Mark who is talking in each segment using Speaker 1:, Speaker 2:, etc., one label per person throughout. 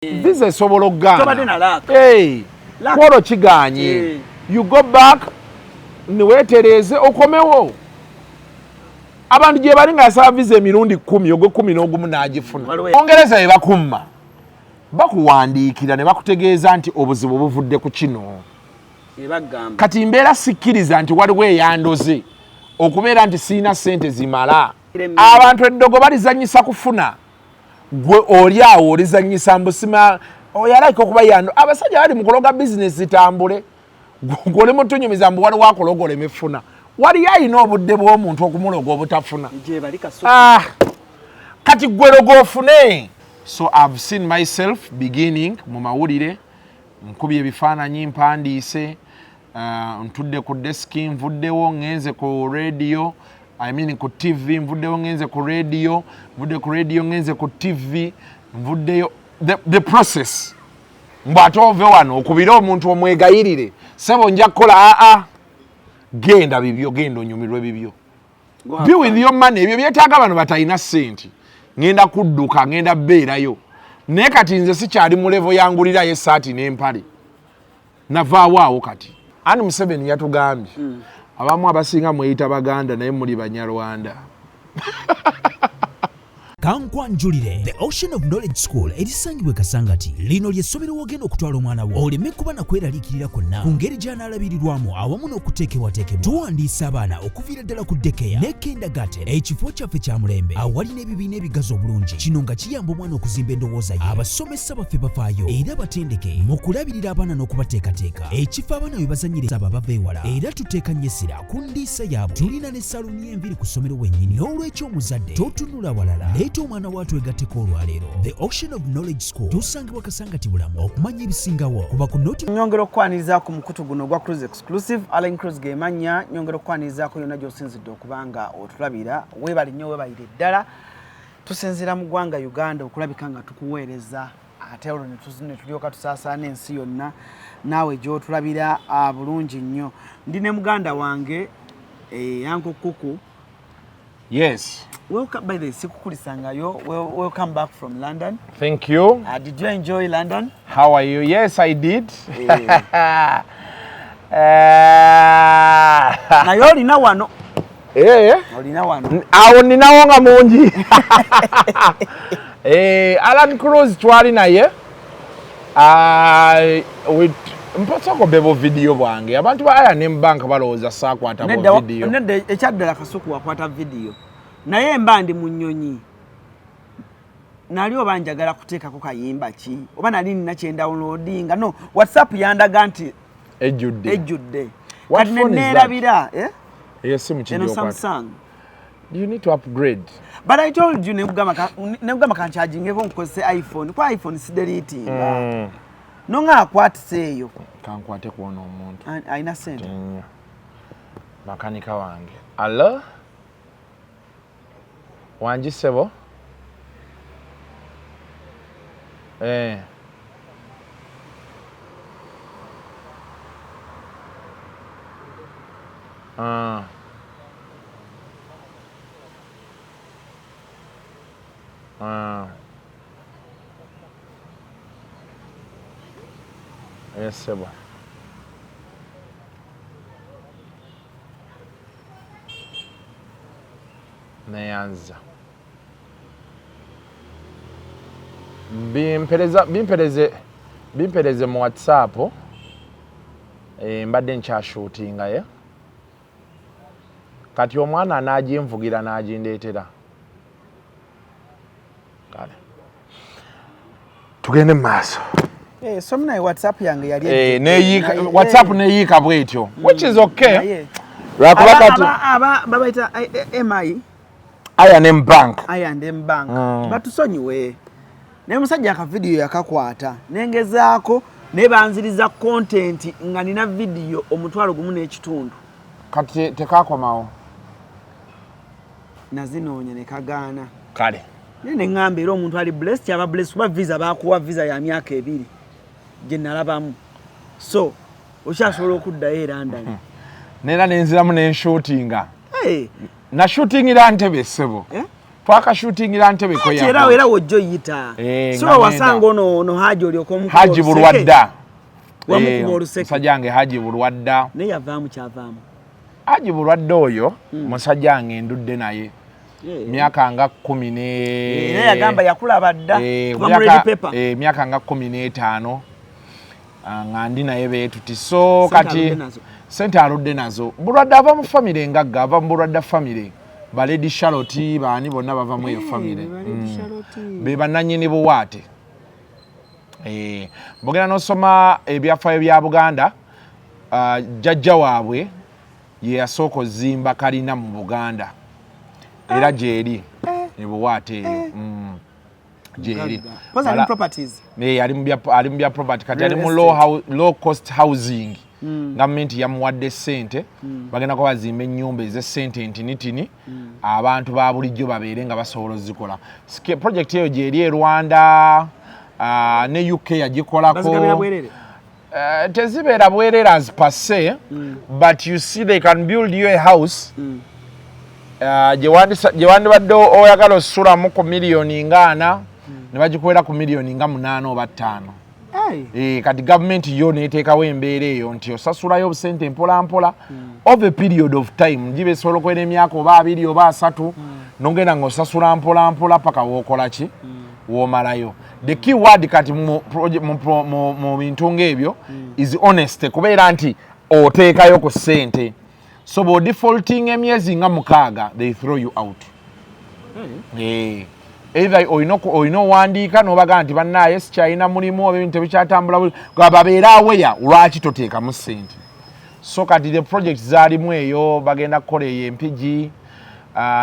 Speaker 1: Visa esobola okugana. Hey, kwolo kiganye. You go back, niwetereze okomewo. Abantu gye bali ng'asaba visa emirundi 10 ogwe 11 n'agifuna. Ongereza ebakumma. Bakuwandiikira ne bakutegeeza nti obuzibu buvudde ku kino. Kati mbeera sikkiriza nti waliwo eyandoze okubeera nti siina ssente zimala. Abantu eddogo balizannyisa kufuna. Gwe oli awo olizannyisa mbusima oyalaika okuba yando. Abasajja bali mu kuloga bizinesi zitambule. Gwe mutunyumiza mbu waliwo akologa olemefuna. Waliyo ayina obudde bw'omuntu okumuloga obutafuna. Kati gwe logo ofune. So I've seen myself beginning mu mawulire. Nkubye ebifaananyi mpandiise. Ntudde ku deski nvuddewo ngenze ku radio. I mean ku TV nvuddewo ngenze ku radio. Nvudde ku radio ngenze ku TV. Nvuddeyo the process. Mbwate ove wano okubira omuntu omwegayirire. Sebo nja kukola genda bibyo genda onyumirwe bibyo. Be with your money. Ebyo byetaaga bano batalina ssente. Ngenda kudduka ngenda beerayo. Naye kati nze sikyali mu level yangulirayo essaati n'empale. Navaawo kati. Ani Museveni yatugambye. Abamu abasinga mweyita Baganda naye muli Banyarwanda.
Speaker 2: Kankwanjulire The Ocean of Knowledge School erisangibwe Kasangati lino ly'essomero wogenda okutwala omwana wo oleme kuba na kweraliikirira kwonna ku ngeri gy'anaalabirirwamu awamu n'okuteekebwateekebwa. Tuwandiisa abaana okuviira ddala ku dekeya ne kindergarten ekifo kyaffe kya mulembe awali n'ebibiina ebigazi obulungi. Kino nga kiyamba omwana okuzimba endowooza ye. Abasomesa baffe bafaayo era batendeke mu kulabirira abaana n'okubateekateeka. Ekifo abaana we bazannyiriza abo abava ewala era tuteeka nnyo essira ku ndiisa yaabwe. Tulina ne saluni y'enviri ku ssomero wennyini n'olw'ekyo omuzadde totunula walala. Omwana watu egatteko olwaleero. The Ocean of Knowledge School tusangibwa Kasangati Bulamu okumanya ebisingawo kuba ku noti.
Speaker 3: Nyongera okwaniriza ku mukutu guno gwa CRUZ exclusive ALLANCRUZ gemanya nyongera okwaniriza ko yonna gy'osinzidde okubanga otulabira weebali nnyo weebalire ddala tusinzira mu ggwanga Uganda okulabika nga tukuweereza ate olwo ne tulyoka tusaasaana ensi yonna naawe gy'otulabira bulungi nnyo. Ndi ne muganda wange Yanko Kuku.
Speaker 1: Yes.
Speaker 3: Welcome by the Sikukulisangayo. Welcome back from London.
Speaker 1: Thank you.
Speaker 3: Did you enjoy London?
Speaker 1: How are you? Yes, I did.
Speaker 3: Na yo olina wano. Olina wano.
Speaker 1: Awo ninawo nga mungi. ALLANCRUZ twali naye. Mpasako bebo video bwange. Abantu ba I&M Bank balowooza saakwata bo video.
Speaker 3: Nedda ekyaddala Kasuku wakwata video. Naye mba ndi mu nnyonyi. Nali oba njagala kuteekako kayimba ki? Oba nali nina kye downloadinga. No, WhatsApp yandaga nti ejjudde. Kati neerabira.
Speaker 1: Yes,
Speaker 3: eno Samsung.
Speaker 1: You need to upgrade.
Speaker 3: But I told you nebugama kanchargingeko nkozese iPhone. Kwa iPhone si deletinga. Nonga akwatise eyo.
Speaker 1: Kankwate kuona omuntu.
Speaker 3: Aina sente.
Speaker 1: Makanika wange. Allo? Wanji sebo? Yes, sebo. Neyanza. Bimpereze mu WhatsApp. Mbadde nkyashootinga ye. Kati omwana anaagimvugira n'agindeetera. Kale. Tugende mu maaso.
Speaker 3: Somna WhatsApp yange yali
Speaker 1: WhatsApp neyiika bwetyo. Which is okay.
Speaker 3: Babaita MI.
Speaker 1: I&M Bank.
Speaker 3: I&M Bank. Batusonyiwe. Naye musajja aka video yakakwata. Nengezaako nebanziriza content nga nina video omutwalo gumu n'ekitundu.
Speaker 1: Kati tekakomawo.
Speaker 3: Nazinoonya ne kagaana.
Speaker 1: Kale.
Speaker 3: Nene ngambe era omuntu ali blessed aba blessed kuba visa bakuwa visa ya myaka 2. Gye nalabamu. So, okyasobola okuddayo e London.
Speaker 1: Nera nenziramu n'enshootinga. Na shootingira Ntebe ssebo. twakashootingira Ntebe ko ya
Speaker 3: era wojjo yita so wasanga ono Haji olyoko mu
Speaker 1: Haji Bulwadda
Speaker 3: wamukuba oluseke
Speaker 1: musajjange Haji Bulwadda
Speaker 3: ne yavaamu kyavaamu
Speaker 1: Haji Bulwadda oyo musajjange ndudde naye myaka nga 10 ne
Speaker 3: yagamba yakulaba dda
Speaker 1: myaka nga 15 nga ndi naye beetuti so kati sente aludde nazo Bulwadda ava mu family engagga ava mu Bulwadda family Baledi Charlotte baani bonna bava mu eyo family be bannannyini buwaate bogenda n'osoma ebyafaayo bya Buganda jjajja waabwe ye yasooka ozimba kalina mu Buganda era gyeri ebuwaate eyo gyeri ali mu bya property kati ali mu low cost housing gavumenti yamuwadde ssente bagenda kuba bazimba ennyumba ez'essente ntinitini abantu ba bulijjo babeere nga basobola ozikola project eyo gyeri e Rwanda ne UK yagikolako tezibeera bwerere as per se but you see they can build you a house gye wandibadde oyagala osulamu ku miliyoni nga 4 ne bagikuwera ku miliyoni nga 8 oba 5 kati gavumenti yo neeteekawo embeera eyo nti osasulayo obusente mpola mpola over a period of time giba esobola okwera emyaka oba 2 oba 3 nogenda ng'osasula mpola mpola paka wookola ki woomalayo the key word kati mu bintu ng'ebyo is honest kubeera nti oteekayo ku ssente so bo defaulting emyezi nga 6 they throw you out either oyina owandiika n'obaga nti bannaaye sikyalina mulimu oba ebintu tebikyatambula babeera aweya lwaki toteekamu ssente so kati the project zaalimu eyo bagenda kukola eyo empigi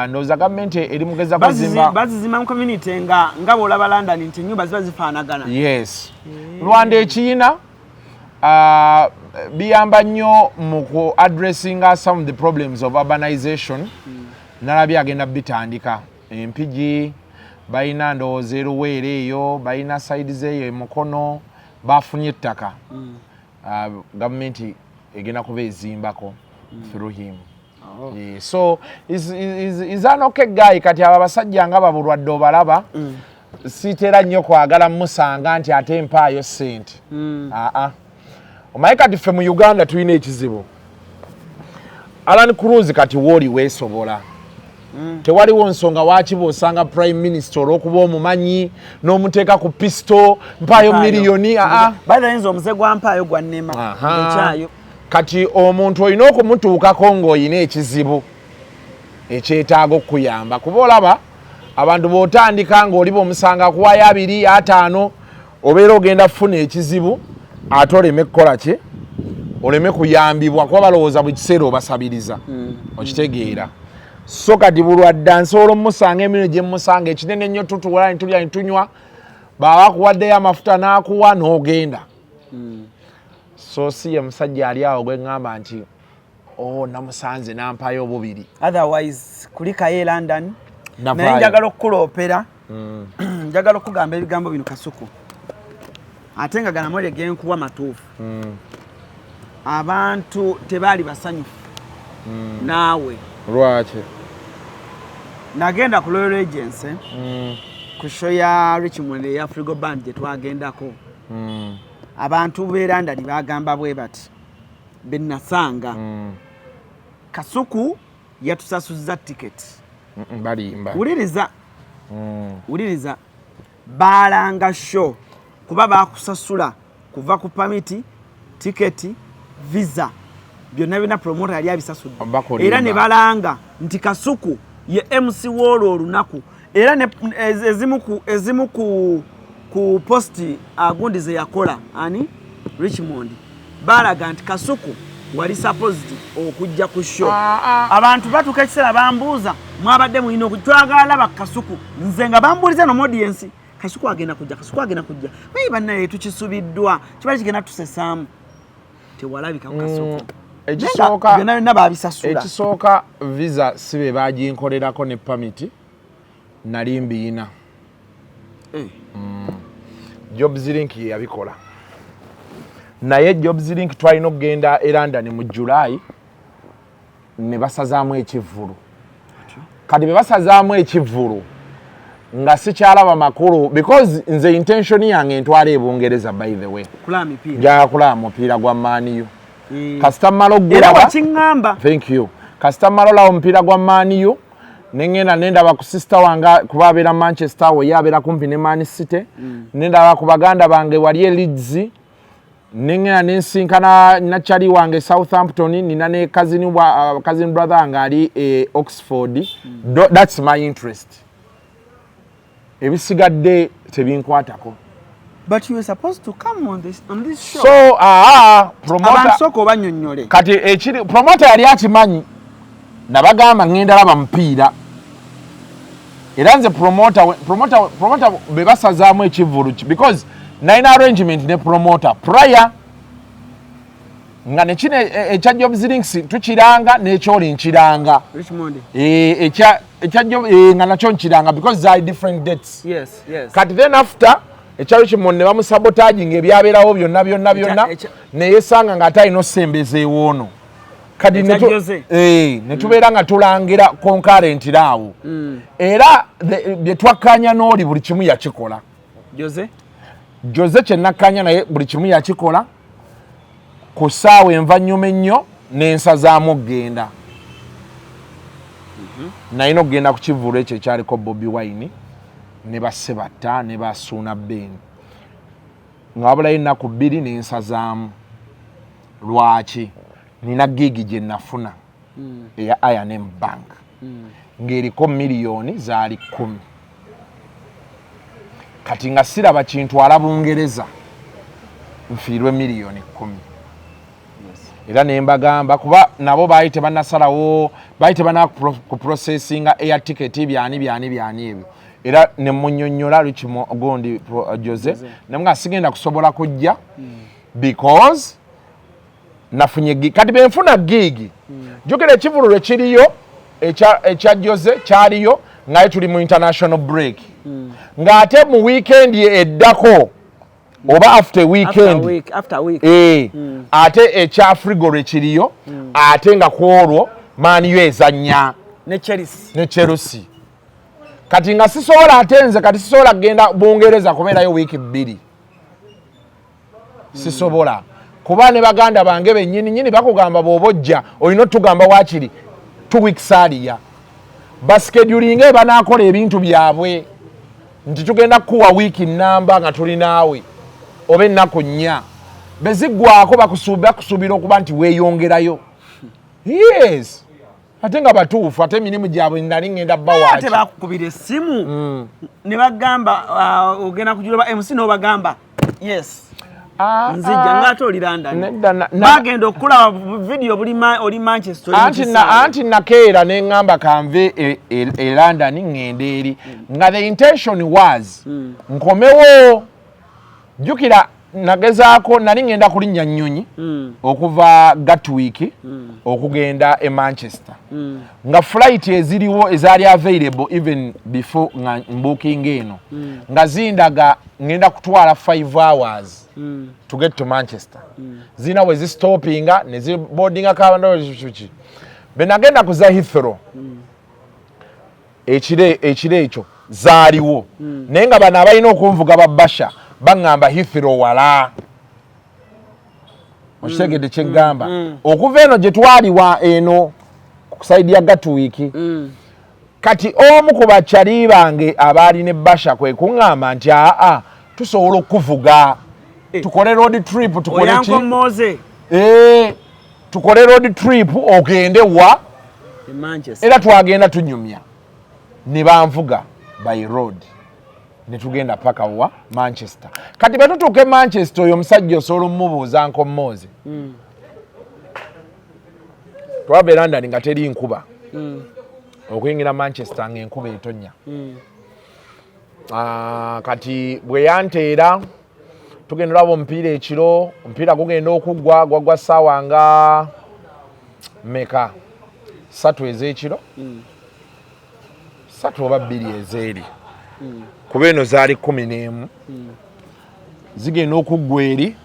Speaker 1: ndowooza gavumenti eri mugeza
Speaker 3: bazizimba mu community nga bw'olaba London nti ennyumba ziba zifaanagana
Speaker 1: yes Rwanda ekiina biyamba nnyo mu ku addressing some of the problems of urbanization nalabye agenda bitandika empigi balina ndowooza eruweere eyo balina sides eyo emukono bafunye ettaka gavumenti egenda kuba ezimbako through him so is an okay guy kati abo abasajja nga babulwadde obalaba sitera nnyo kwagala musanga nti ate mpaayo ssente omaye kati ffe mu Uganda tulina ekizibu ALLANCRUZ kati wooli weesobola tewaliwo nsonga waaki bw'osanga prime minister olw'okuba omumanyi n'omuteeka ku pisto mpaayo miliyoni
Speaker 3: bayinza omuze gwa mpaayo gwa nnema ekyayo
Speaker 1: kati omuntu olina okumutuukako ng'olina ekizibu ekyetaaga okuyamba kuba olaba abantu bw'otandika ng'oli bw'omusanga kuwayo 2 5 obeera ogenda kufuna ekizibu ate oleme kukola ki oleme kuyambibwa kuba balowooza buli kiseera obasabiriza okitegeera so kati Bulwadde nsobola omusanga emirimu gye musanga ekinene ennyo tutuwala nitulya nitunywa baba bakuwaddeyo amafuta n'akuwa n'ogenda so si ye musajja ali awo gwe ŋŋamba nti namusanze nampayo obubiri
Speaker 3: otherwise kulikayo e London naye njagala okukuloopera njagala okugamba ebigambo bino Kasuku ate nga ganamole genkuwa matuufu abantu tebaali basanyufu naawe
Speaker 1: lwaki
Speaker 3: nagenda ku Royal Agency ku show ya Richmond ya Frigo Band gye twagendako abantu b'e London bagamba bwe bati bennasanga Kasuku yatusasuzza ticket
Speaker 1: balimba
Speaker 3: uliriza balanga show kuba bakusasula kuva ku pamiti ticket visa byonna bina promoter yali abisasudde era ne balanga nti Kasuku ye MC wolo olunaku era ne ezimu ku posti agundize yakola ani Richmond balaga nti Kasuku wali supposed okujja ku show abantu batuka ekiseera bambuuza mwabadde mulina okutwagala ba Kasuku nze nga bambuuliza no audience Kasuku agenda kujja bayi bannaye tukisubiddwa kibali kigenda tusesaamu tewalabika Kasuku
Speaker 1: ekisooka visa sibe baginkolerako ne pamiti nali mbiina Jobs Link ye yabikola naye Jobs Link twalina okugenda e London mu July ne basazaamu ekivvulu kati be basazaamu ekivvulu nga sikyalaba makulu because nze intention yange ntwala e Bungereza by the way. Njagala kulaba mupiira gwa Man U. Kasita mmala oggulaba. Thank you. Kasita mmala olaba omupiira gwa Man U. Nengenda nendaba ku sister wange kuba abeera Manchester we yabeera kumpi ne Man City. Nendaba ku baganda bange wali e Leeds. Nengenda nensinkana nachali wange Southampton nina ne cousin brother wange ali e Oxford. That's my interest. Ebisigadde tebinkwatako.
Speaker 3: But you were supposed to come on this show.
Speaker 1: So promoter
Speaker 3: abansoko banyonyole.
Speaker 1: Kati ekiri promoter yali akimanyi nabagamba ngenda laba mpiira. Era nze promoter bebasazaamu ekivulu because nine arrangement ne promoter prior nga nekine ekya Jobs Links tukiranga n'ekyoli nkiranga
Speaker 3: Richmond
Speaker 1: ekya Job nga nakyo nkiranga because they are different dates.
Speaker 3: Yes.
Speaker 1: Kati then after ekya Richmond ne bamusabotage ng'ebyabeerawo byonna ne yesanga nga atayina osembeza ewoono kadi netubeera nga tulangira concurrent raawo era bye twakkanya n'oli buli kimu yakikola. Jose kyennakkanya naye buli kimu yakikola ku ssaawa envannyuma ennyo n'ensazaamu okgenda. Nalina okgenda ku kivulu ekyo ekyaliko Bobi Wine ne Basebatta ne Basuuna Ben nga wabulayo ennaku 2 n'ensazaamu. Lwaki? Nina gigi gye nafuna eya I&M Bank ng'eriko miliyoni zaali 10. Kati nga siraba kintwala Bungereza nfiirwe miliyoni 10. Era ne mbagamba kuba nabo baali tebannasalawo baali tebana ku processinga air ticket byani ebyo. Era ne munnyonnyola Luchimo Ogondi Jose ne mga sigenda kusobola kujja because nafunye gig. Kati benfuna gig jukira ekivulu ekiriyo ekya Jose kyaliyo ngaye tuli mu international break ng'ate mu weekend eddako oba after weekend
Speaker 3: after week
Speaker 1: ate ekya Frigoro ekiriyo ate nga kwolwo Man U ezannya ne Chelsea. Kati nga sisobola atenze kati sisobola kgenda Bungereza kubeerayo wiiki 2 sisobola kuba ne baganda bange bennyini bakugamba bw'obojja olina otugamba waakiri 2 weeks aliya baskedulinga banaakola ebintu byabwe nti tugenda kuwa wiiki namba nga tuli naawe oba ennaku 4 beziggwako bakusuubira okuba nti weeyongerayo. Yes ate nga batuufu ate emirimu gyabwe nali ngenda bbawaaki
Speaker 3: ate bakukubira essimu ne bagamba ogenda kujuloba MC n'obagamba yes nzija ngate oli London bagenda okulaba video oli Manchester
Speaker 1: anti nakeera ne ngamba kanve e London ngende eri nga the intention was nkomewo jukira nagezaako nali ngenda kulinnya Nnyonyi okuva Gatwick okugenda e Manchester nga flight eziriwo ezaali available even before nga booking eno nga zindaga ngenda kutwala 5 hours to get to Manchester zina we zi stoppinga ne zi boardinga kabando chichi benagenda kuza Heathrow ekire ekyo zaaliwo naye nga bana abalina okunvuga babasha bangamba Heathrow wala oshegede kyengamba okuva eno gye twaliwa eno kusaidia ya Gatwick kati omu ku bakyali bange abaali ne basha kwe kuŋŋamba nti tusobola okuvuga tukole road trip tukole ki tukole road trip ogende wa era twagenda tunyumya ne banvuga by road ne tugenda paka wa Manchester. Kati batutuuke Manchester oyo omusajja osobola ommubuuza nkommoze twabe London nga teri nkuba okuyingira Manchester ng'enkuba etonnya kati bwe yanteera tugenda olaba omupiira ekiro omupiira gugenda okuggwa gwagwa ssaawa nga meka 3 ez'ekiro 3 oba 2 ezeeri kuba eno zaali 11 zigenda okuggwa eri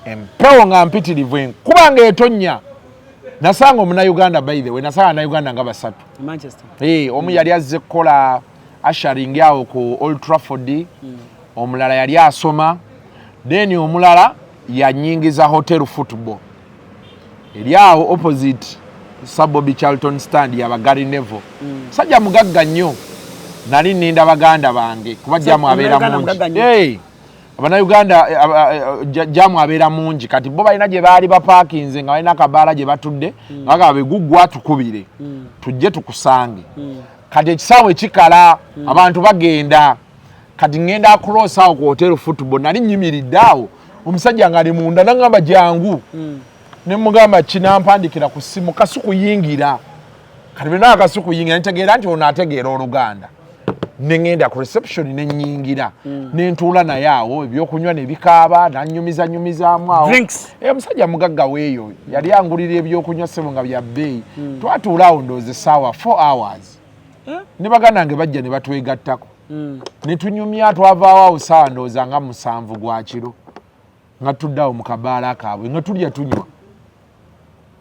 Speaker 1: empewo nga mpitirivu enkuba nga etonnya nasanga Omunayuganda by the way nasanga Uganda nga 3
Speaker 3: Manchester
Speaker 1: omu yali azze kukola asharing awo ku Old Trafford, omulala yali asoma, then omulala yanyingiza hotel football. Eri awo opposite Sabobi Charlton stand ya Bagari Nevo. Sajja mugagga nnyo. Nali ninda baganda bange kuba jamu abeera mungi. Abannayuganda jamu abeera mungi kati bo balina gye baali bapaakinze nga balina kabaala gye batudde nga beguggwa tukubire tujje tukusange kati ekisaawe kikala abantu bagenda kati ngenda across awo ku hotel football nali nyimiridde awo omusajja nga ali munda nangamba jangu ne mugamba kinampandikira ku simu Kasuku yingira kati bena Kasuku yingira ntegeera nti ono ategeera Oluganda nengenda ku reception nenyingira nentuula naye awo ebyokunywa ne bikaaba nanyumizamwawo omusajja mugagga weeyo yali angulira ebyokunywa sebo nga bya bbeeyi twatuula awo ndoozi essaawa 4 hours ne baganda nge bajja ne batwegattako ne tunyumya twavaawo awo ssaawa ndooza nga 7 gwa kiro nga tuddawo mu kabaala kaabwe nga tulya tunywa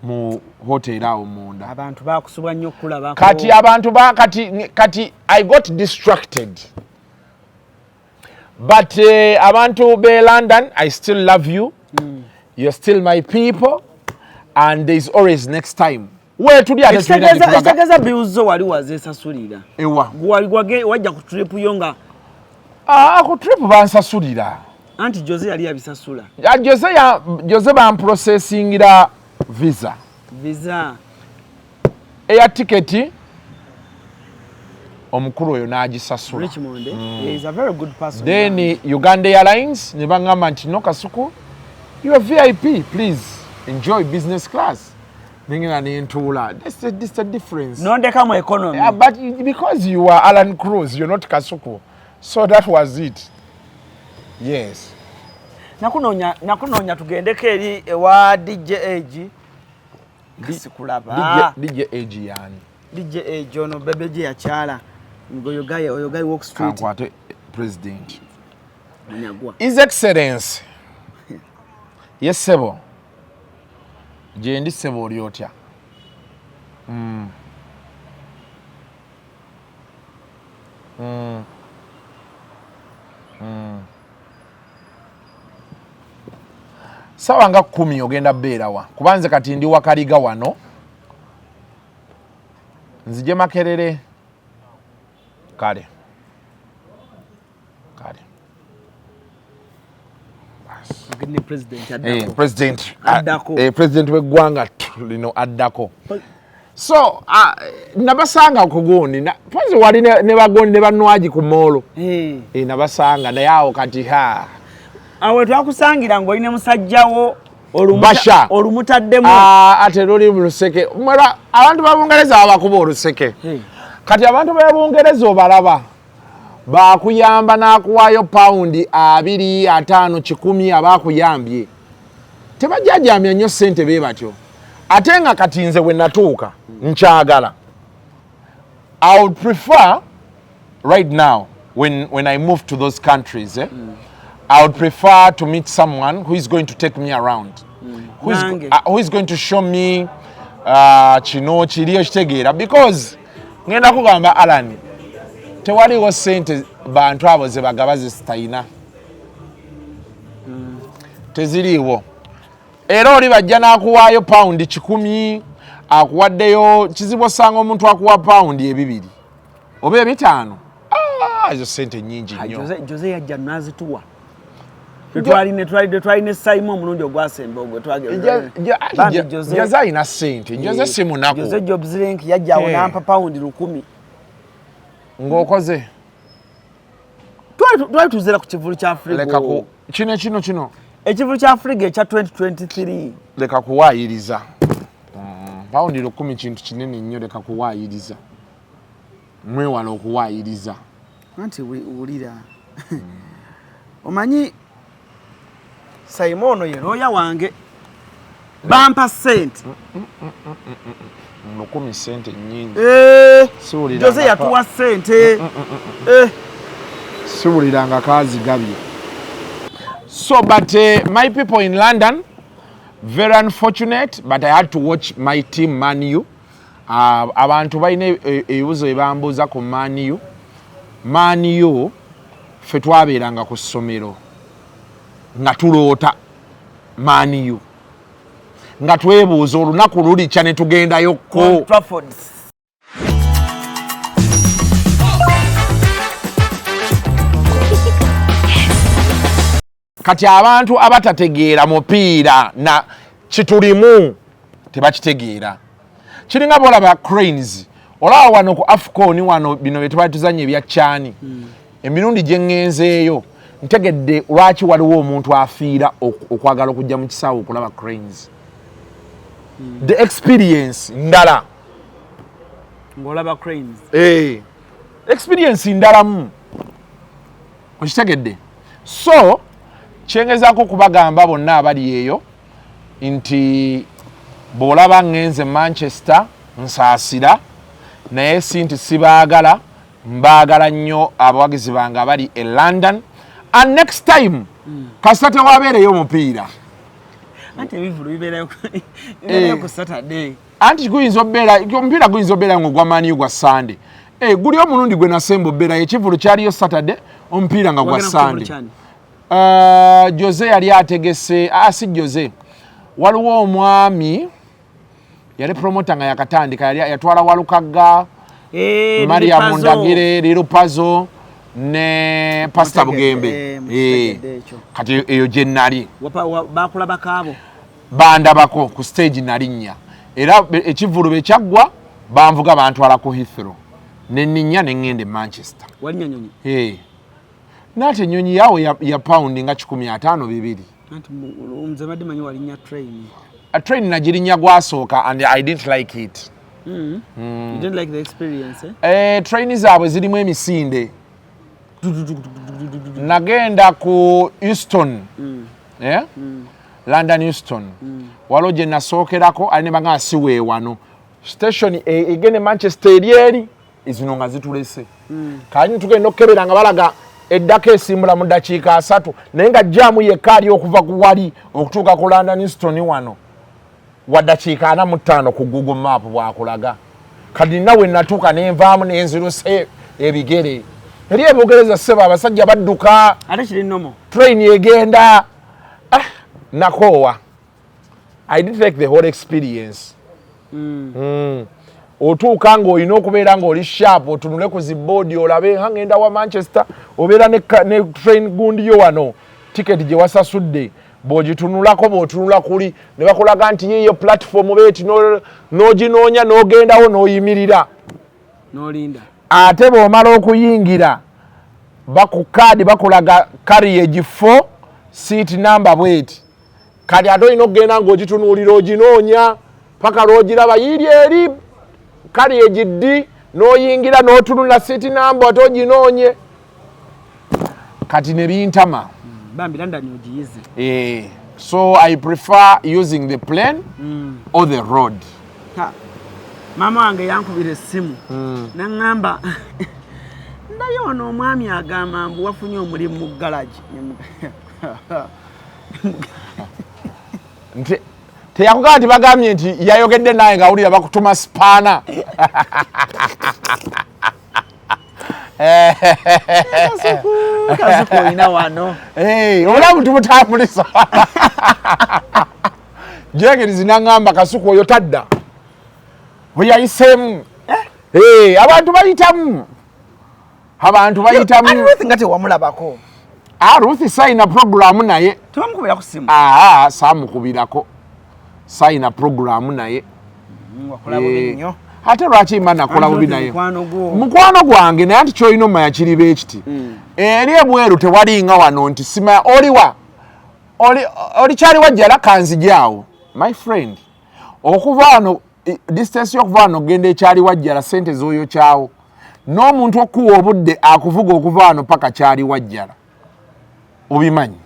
Speaker 1: mu hotel awo munda
Speaker 3: abantu bakusubwa nnyo kulaba
Speaker 1: kati abantu kati I got distracted but abantu be London I still love you you're still my people and there's always next time we tuli
Speaker 3: ekitegeeza biuzo wali wazesasulira
Speaker 1: ewa
Speaker 3: wajja ku trip yonga
Speaker 1: ku trip bansasulira
Speaker 3: anti Jose yali abisasula
Speaker 1: Jose bamprocessingira visa air ticket omukuru oyo n'agisasula
Speaker 3: Richmond he is a very good person
Speaker 1: then Uganda Airlines ne bangamba nti no Kasuku you are VIP please enjoy business class ningina n'entuula this the difference
Speaker 3: nondeka mu economy
Speaker 1: but because you are ALLANCRUZ you're not Kasuku so that was it yes
Speaker 3: nakunoonya tugendeko eri ewa DJ Age kasikulaba
Speaker 1: DJ Age yani
Speaker 3: DJ Age ono bebeje yakyala oyo guy walk street
Speaker 1: kankwate president
Speaker 3: nyagwa
Speaker 1: His Excellency yes sebo jendi sebo lyotya sawa nga 10 ogenda beerawa kubanze kati ndi wakaliga wano nzije Makerere kale president w'eggwanga lino addako so nabasanga okugundi pozi wali ne bagondi ne banwaji ku moolo nabasanga naye awo kati
Speaker 3: awe twakusangira ng'olina musajjawo olumutaddemu
Speaker 1: ate luli mu luseke abantu b'Abungereza abakuba oluseke kati abantu b'Abungereza obalaba bakuyamba n'akuwaayo paundi 2, 5, 10 abakuyambye tebajjajamya nnyo ssente bee batyo ate nga kati nze we natuuka nkyagala I would prefer right now when I move to those countries I would prefer to meet someone who is going to take me around who is going to show me kino kiri ekitegeera because ngenda kugamba Alan tewaliwo ssente bantu abo ze bagaba zitayina teziriiwo era oli bajja n'akuwaayo paundi 10 akuwaddeyo kizibu osanga omuntu akuwa paundi 2 oba 5 ezo ssente nnyingi nnyo
Speaker 3: Jose yajja nazituwa twalina Simon omulundi ogwasemba ogwe
Speaker 1: Jose alina ssente Jose si munaku
Speaker 3: Jose Jobs Link yajja awo nampa paundi 10
Speaker 1: ng'okoze
Speaker 3: twali tuzira ku kivulu kya Africa
Speaker 1: leka ku kino
Speaker 3: ekivulu kya Africa ekya 2023
Speaker 1: leka kuwaayiriza paundi 10 kintu kinene nnyo leka kuwaayiriza mwewala okuwaayiriza
Speaker 3: anti wulira omanyi Simon ye looya wange bampa sente
Speaker 1: 10 sente nnyingi
Speaker 3: Jose yatuwa sente
Speaker 1: siwuliranga kaazigabye so but my people in London very unfortunate but I had to watch my team Man U abantu balina ebibuzo ebambuuza ku Man U maniyo ffe twabeeranga ku ssomero nga tuloota maniyo nga twebuuza olunaku lulikya ne tugendayokko. Kati abantu abatategeera mupiira na kitulimu tebakitegeera. Kiringa bolaba cranes olaba wano ku AFCON wano bino bye tuba tuzanye ebya kyani. Emirundi gye ngenzeeyo ntegedde lwaki waliwo omuntu afiira okwagala okujja mu kisaawe okulaba cranes. The experience ndala
Speaker 3: ngolaba cranes
Speaker 1: experience ndalamu okitegedde. So kyengezaako kubagamba bonna abali eyo nti bw'olaba ngenze Manchester nsaasira naye si nti sibaagala, mbaagala nnyo abawagizi bange abali e London, and next time kasita tewabeereyo omupiira
Speaker 3: anti ebivulu bibeerayo ku Saturday,
Speaker 1: anti guyinza obeera omupiira guyinza obeera ng'ogwa maaniyo gwa Sunday. Guli omulundi gwe nasemba obeerayo ekivulu kyaliyo Saturday omupiira nga gwa Sunday. Jose yali ategese, si Jose, waliwo omwami yali promota nga yakatandika yatwala Walukaga, Maria Mundagire, Lirupazo ne Pastor Bugembe. Kati eyo gye nali
Speaker 3: bakulabako abo
Speaker 1: bandabako ku stage nalinnya, era ekivulu bwe kyaggwa banvuga bantwala ku Heathrow ne nninnya ne ŋŋenda e Manchester.
Speaker 3: Walinnya nyonyi?
Speaker 1: Nate nyonyi yawo ya pound nga 152.
Speaker 3: Anti nze badde manyi walinnya train.
Speaker 1: A train nagirinnya gwasooka and I didn't like it.
Speaker 3: You didn't like the experience,
Speaker 1: train zaabwe zirimu emisinde. Nagenda ku Euston. London Euston. Waliwo gye nasookerako ali ne bagamba si weewano. Station egende Manchester eri ezino nga zitulese. Kanyini tugenda okukebera nga balaga eddaka esimbula mu ddakiika 3 naye nga jjaamu yekka ali okuva ku wali okutuuka ku London Euston wano wa ddakiika 45 ku Google Map bwakulaga. Kati nawe natuuka nenvaamu nenziruse ebigere. Eri ebugereza ssebo abasajja badduka.
Speaker 3: Ate kiri nnomo.
Speaker 1: Train egenda. Nakoowa. I didn't like the whole experience. Otuuka ng'olina okubeera ng'oli sharp otunule ku ziboodi olabe ngenda wa Manchester obeera ne train gundi yo wano ticket gye wasasudde bw'ogitunulako bw'otunula kuli ne bakulaga nti yiyo platform beeti n'oginoonya n'ogendawo n'oyimirira
Speaker 3: n'olinda.
Speaker 1: Ate bw'omala okuyingira baku kaadi bakulaga carriage 4 seat number bweti kati ate olina okugenda ng'ogitunuulira oginoonya paka lw'ogiraba yiri eri carriage D n'oyingira n'otunula seat number ate oginoonye kati ne bintama.
Speaker 3: Bambi London ogiyize.
Speaker 1: So I prefer using the plane or the road.
Speaker 3: Mama wange yankubira essimu naŋŋamba ndayo wano omwami agamba mbu wafunye omulimu mu garage.
Speaker 1: Teyakugamba nti bagambye nti yayogedde naye ng'awulira bakutuma sipaana.
Speaker 3: Kasuku olina wano.
Speaker 1: Obulamu tubutambulisa. Jegerizi naŋŋamba Kasuku oyo tadda. Oyayiseemu. Abantu bayitamu.
Speaker 3: Ruth nga tewamulabako.
Speaker 1: Ruth sayina programu naye.
Speaker 3: Tewamukubira ku ssimu?
Speaker 1: Saamukubirako. Sayina programu naye.
Speaker 3: Wakola bubi nnyo.
Speaker 1: Ate lwaki mba nakola bubi naye? Mukwano gwange naye anti kyolina omanya kiri beekiti. Eri ebweru tewalinga wano nti simanya oliwa. Oli kyali wajjala kanzijaawo. My friend. Okuva wano distance y'okuva wano genda ekyali wajjala sente z'oyo kyawo. N'omuntu okuwa obudde akuvuga okuva wano paka kyali wajjala. Obimanyi.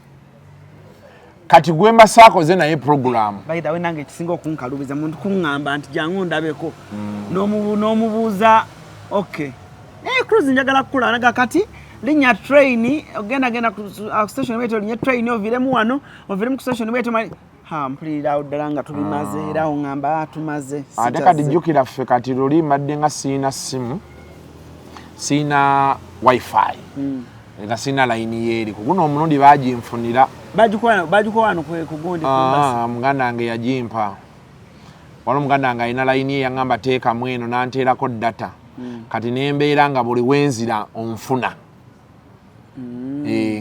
Speaker 1: Kati gwe mbasaakoze naye programu.
Speaker 3: By the way nange ekisinga okunkalubiza muntu kuŋŋamba nti jangu ndabeko. N'omubuuza okay. CRUZ njagala kukula naga kati linnya train ogenda ku station wetu linnya train oviremu wano oviremu ku station wetu mpulira ddala nga tubimaze era oŋŋamba tumaze.
Speaker 1: Ate kati jjukira ffe kati luli mbadde nga siina ssimu sina wifi nga sina line yeri kuguno omulundi bagimfunira
Speaker 3: bagikuwa wano kugundi
Speaker 1: muganda wange yagimpa wano muganda wange alina line ye yaŋŋamba teekamu eno nanteerako data kati nembeera nga buli wenzira onfuna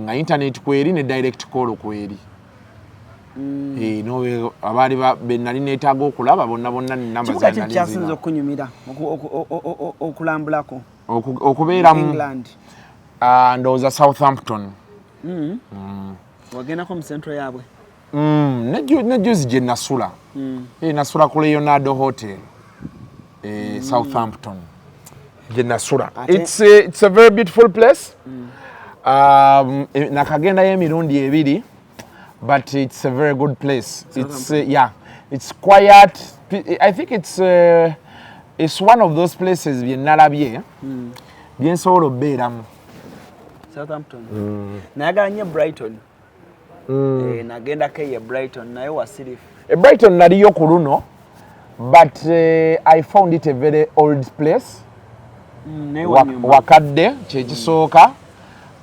Speaker 1: nga internet kweri ne direct call kweri no abaali benali neetaaga okulaba bonna namba za nali
Speaker 3: kyasinze okunyumira okulambulako
Speaker 1: okubeera mu
Speaker 3: England
Speaker 1: ndowooza Southampton
Speaker 3: wagendako mu centro yaabwe
Speaker 1: nejuzi gye nasula nasula ku Leonardo Hotel Southampton gye nasula it's a very beautiful place nakagendayo emirundi ebiri but it's a very good place. It's quiet. I think it's one of those places byenalabye byensobola obeeramu.
Speaker 3: Southampton. Nayagala nnyo Brighton. Nagendako ye Brighton naye wasirifu.
Speaker 1: Brighton naliyo ku luno but I found it a very old place. Wakadde kyekisooka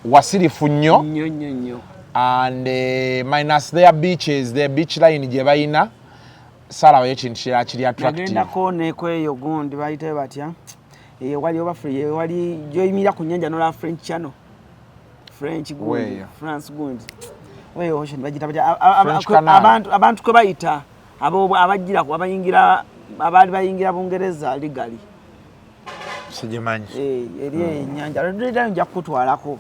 Speaker 1: wasirifu nnyo.
Speaker 3: Nnyo.
Speaker 1: And minus their beaches, their beach line gye bayina salawo ekintu kirala kiri attractive.
Speaker 3: Nagendako nekweyo gundi bayite batya wali gyoyimira ku nnyanja nola French Channel French gundi France gundi weyo ocean bagita abantu kwe bayita abo abajira abayingira abali bayingira Bungereza ligali
Speaker 1: sijimanyi
Speaker 3: eri ennyanja ndio nja kutwalako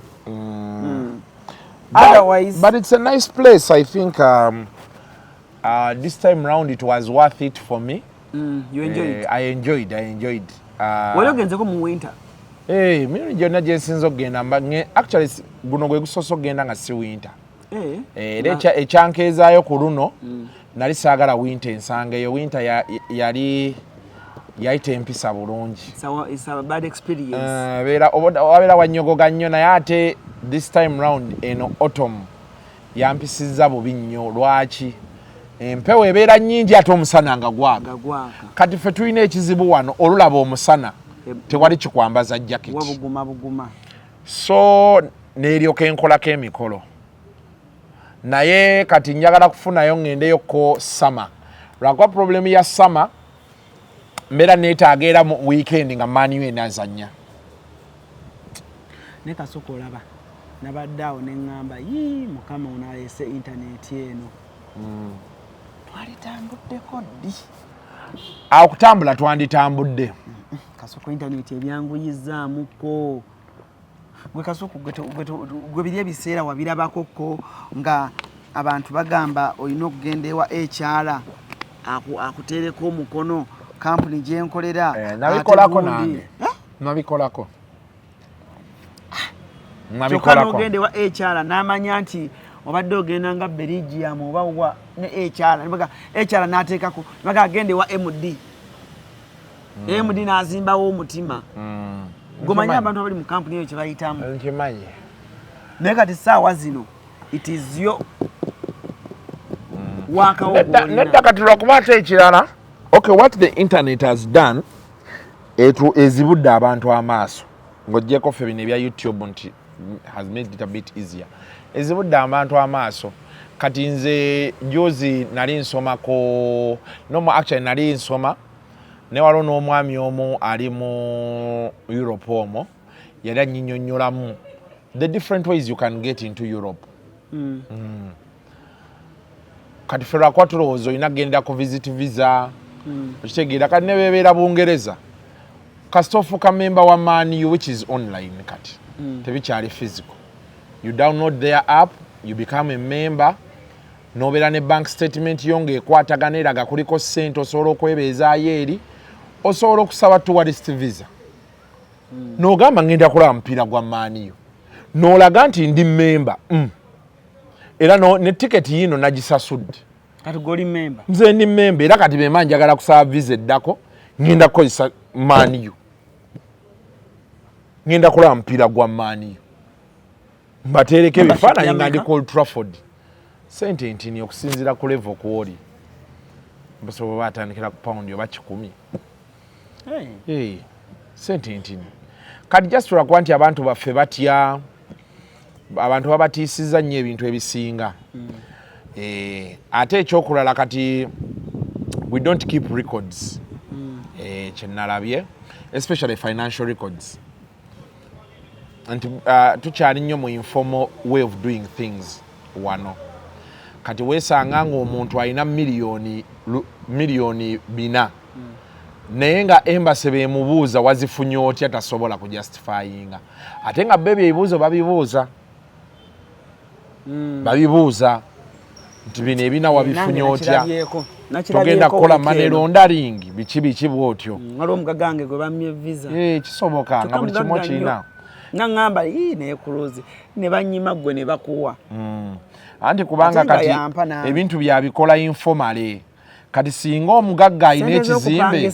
Speaker 1: Otherwise, but it's a nice place. I think this time round it was worth it for me.
Speaker 3: You enjoyed it?
Speaker 1: I enjoyed.
Speaker 3: Walogenzeko mu winter?
Speaker 1: Mimi jonna gye nsinza okugenda actually guno gwe gusoso okugenda nga si winter. Ekyankeezaayo ku luno nali saagala winter ensangeyo winter yali yayita empisa bulungi.
Speaker 3: It's a bad experience.
Speaker 1: Wabeera wanyogoga nnyo naye ate this time round eno autumn yampisizza bubi nnyo lwaki empewo ebeera nnyingi ate omusana nga gwaka kati ffe tulina ekizibu wano olulaba omusana tewali kikwambaza jaketi
Speaker 3: buguma
Speaker 1: so neeryoka enkolako emikolo naye kati njagala kufunayo ŋŋendeyoko sama lwakuba problemu ya sama mbeera neetaaga era mu weekend nga maaniyo enazannya
Speaker 3: ne Kasuku olaba nabadde awo neŋŋamba mukama onaleese intaneti eno twalitambuddeko ddi
Speaker 1: awo kutambula twanditambudde
Speaker 3: Kasuku intaneti ebyanguyizaamuko gwe Kasuku gwe biri ebiseera wabirabakoko nga abantu bagamba olina okugenda ewa HR akuteereko omukono kampuni gyenkolera
Speaker 1: nabikolako nange nabikolako
Speaker 3: kyokka n'ogende wa HR n'amanya nti obadde ogenda nga Belgium oba wa ne HR n'ateekako nibaga agende wa MD MD n'azimbawo omutima gomanya abantu abali mu kampuni eyo kye bayitamu
Speaker 1: nkimanyi
Speaker 3: naye kati ssaawa zino it is yo wakawo
Speaker 1: nedda kati lwakuba ate ekirala okay what the internet has done ezibudde abantu amaaso ng'oggyeko ffe bino ebya YouTube nti has made it a bit easier ezibudde abantu amaaso kati nze njozi nali nsomako actually nali nsoma ne waliwo n'omwami omu ali mu Europe omwo yali annyinnyonnyolamu the different ways you can get into Europe kati ffe lwakuba tulowooza olina kugenda ku visit visa okitegeera kati ne beebeera Bungereza kasita ofuuka member wa Man U which is online kati tebikyali physical you download their app you become a member nobeera ne bank statement yo ng'ekwatagana eraga kuliko ssente osobola okwebeezaayo eri osobola okusaba tourist visa n'ogamba ngenda kulaba mupiira gwa Man U n'olaga nti ndi member era ne tiketi yino nagisasudde
Speaker 3: kati goli member
Speaker 1: nze ndi member era kati bema njagala kusaba visa eddako ngenda kukozesa Man U ngenda kulaba mupiira gwa Man U mbateereko ebifaananyi nga ndi ku Old Trafford sente ntini okusinziira ku level kwoli basobola batandikira ku pound oba 10 sente ntini kati just tulakuba nti abantu baffe batya abantu babatiisiza nnyo ebintu ebisinga ate ekyokulala kati we don't keep records kyenalabye especially financial records nti tukyali nnyo mu informal way of doing things wano kati weesanga ng'omuntu alina miliyoni 4 naye nga embassy beemubuuza wazifunye otya tasobola kujustifyinga ate nga bebyo ebibuuzo babibuuza nti bino ebina wabifunye otya togenda kukola money laundering biki bwotyo
Speaker 3: waliwo omugagange gwe bamye visa
Speaker 1: kisoboka nga buli kimu kirina
Speaker 3: nga ngamba naye CRUZ ne banyima gwe ne bakuwa
Speaker 1: anti kubanga kati ebintu byabikola informale kati singa omugagga alina ekizimbe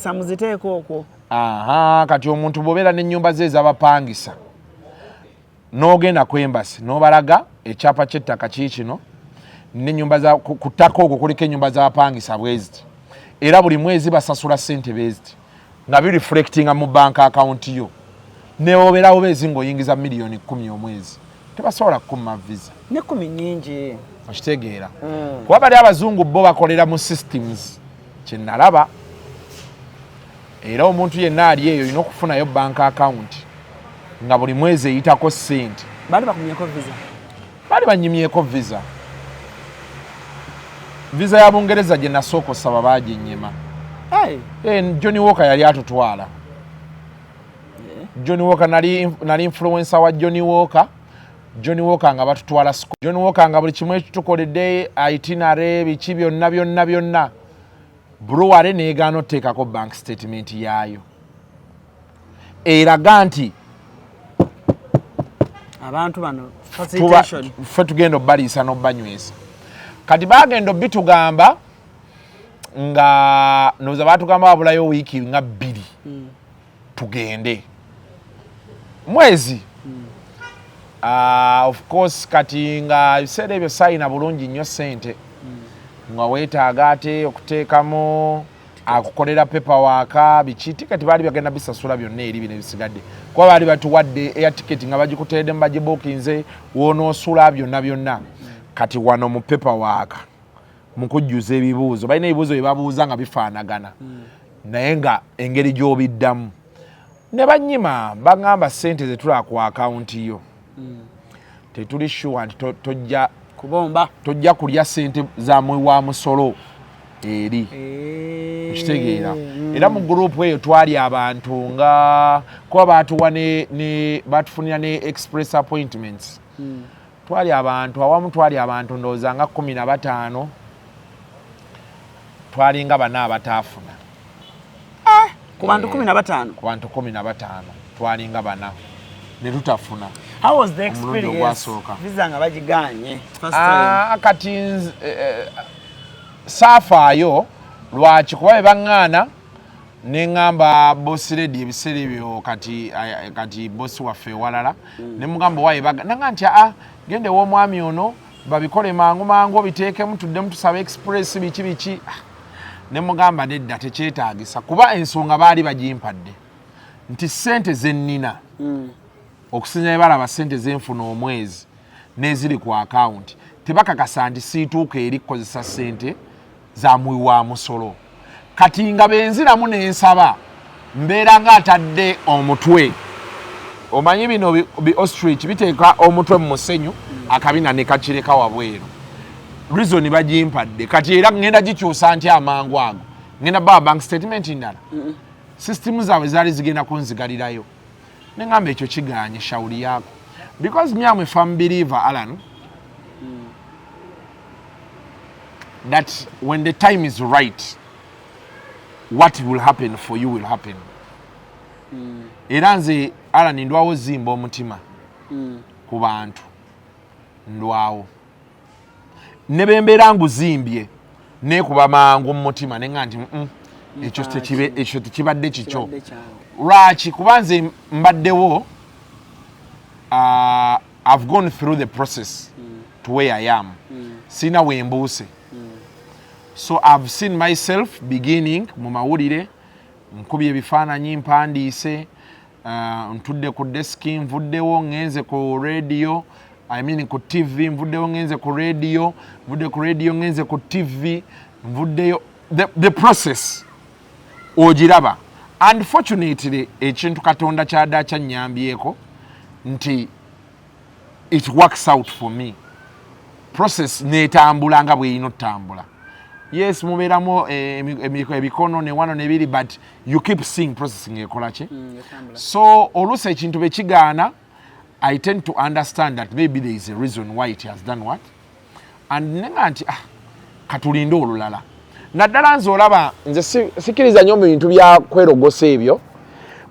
Speaker 1: kati omuntu bw'obeera n'ennyumba ze ez'abapangisa n'ogenda ku embassy n'obalaga ekyapa ky'ettaka kiikino n'ennyumba ku ttaka okwo kuliko ennyumba z'abapangisa bweziti era buli mwezi basasula ssente beeziti nga bireflectinga mu bank account yo newobeerawo beezi ng'oyingiza miliyoni 10 omwezi tebasobola kukuma visa
Speaker 3: ne 10 nnyingi
Speaker 1: okitegeera kuba bali abazungu bo bakolera mu systems kyenalaba era omuntu yenna ali eyo olina okufunayo bank account nga buli mwezi eyitako ssente
Speaker 3: bali banyimyeko visa visa ya
Speaker 1: Bungereza gye nasooka osaba baginyima Johnny Walker yali atutwala Johnny Walker nali influencer wa Johnny Walker nga batutwala Johnny Walker nga buli kimu ekitukoledde itinerary biki byonna Brewery neegaana oteekako bank statement yaayo eraga nti
Speaker 3: abantu bano facilitation
Speaker 1: ffe tugenda obbaliisa n'obbanywesa kati bagenda obbitugamba nga noza batugamba wabulayo wiiki nga 2 tugende mwezi of course kati nga ebiseera ebyo sayina bulungi nnyo ssente nga weetaaga ate okuteekamu akukolera paperwork biki tiketi baali bagenda bisasula byonna eri bino ebisigadde kuba baali batuwadde air ticket nga bagikuteredde mu bagibuukinze woonoosula byonna kati wano mu paperwork mu kujjuza ebibuuzo balina ebibuuzo bye babuuza nga bifaanagana naye nga engeri gy'obiddamu ne bannyima bagamba ssente ze tulaba ku akawunti yo tetuli sure nti tojja kulya ssente za wa musolo eri okitegeera era mu gurupu eyo twali abantu nga kuba batufunira ne express appointments twali abantu ndowooza nga 15 twali nga 4 abataafuna
Speaker 3: ku bantu
Speaker 1: 15 twali nga 4 ne tutafuna.
Speaker 3: How was the experience? Visa nga bagiganye first time.
Speaker 1: Kati safaayo lwaki kuba bangana nengamba boss lady ebiseera ebyo kati boss waffe walala ne mugamba waye nanga nti gende w'omwami ono babikole mangu biteekemu tuddemu tusaba express biki ne mugamba nedda tekyetaagisa kuba ensonga baali bagimpadde nti ssente zennina okusinya ebalaba ssente zenfuna omwezi n'eziri ku akawunti tebakakasa nti siituuka eri kukozesa ssente za mwiwa musolo kati nga benziramu n'ensaba mbeera ng'atadde omutwe omanyi bino bi ostrich biteeka omutwe mu musenyu akabina ne kakireka wabweru reason bagimpadde kati era ngenda gikyusa nti amangu ago ngenda baba bank statement ndala system zaabwe zaali zigenda kunzigalirayo nengamba ekyo kiganye shauri yako because me I'm a firm believer Alan that when the time is right what will happen for you will happen era nze Alan ndwawo zimba omutima ku bantu ndwawo ne bembeera nguzimbye ne kuba mangu mu mutima nenga nti ekyo tekibadde kikyo lwaki kuba nze mbaddewo I've gone through the process to where I am sina wembuuse so I've seen myself beginning mu mawulire nkubye ebifaananyi mpandiise ntudde ku deski nvuddewo ngenze ku radio ku TV nvuddewo ngenze ku radio nvudde ku radio ngenze ku TV nvuddeyo the process ogiraba. Unfortunately ekintu Katonda kyada kyanyambyeko nti it works out for me. Process netambula nga bweyina otambula. Yes, mubeeramu ebikono ne wano ne biri, but you keep seeing processing ekola ki. So oluusi ekintu bwe kigaana, I tend to understand that maybe there is a reason why it has done what. And nenga nti katulinde olulala. Naddala nze olaba nze sikiriza nnyo mu bintu bya kwerogosa ebyo.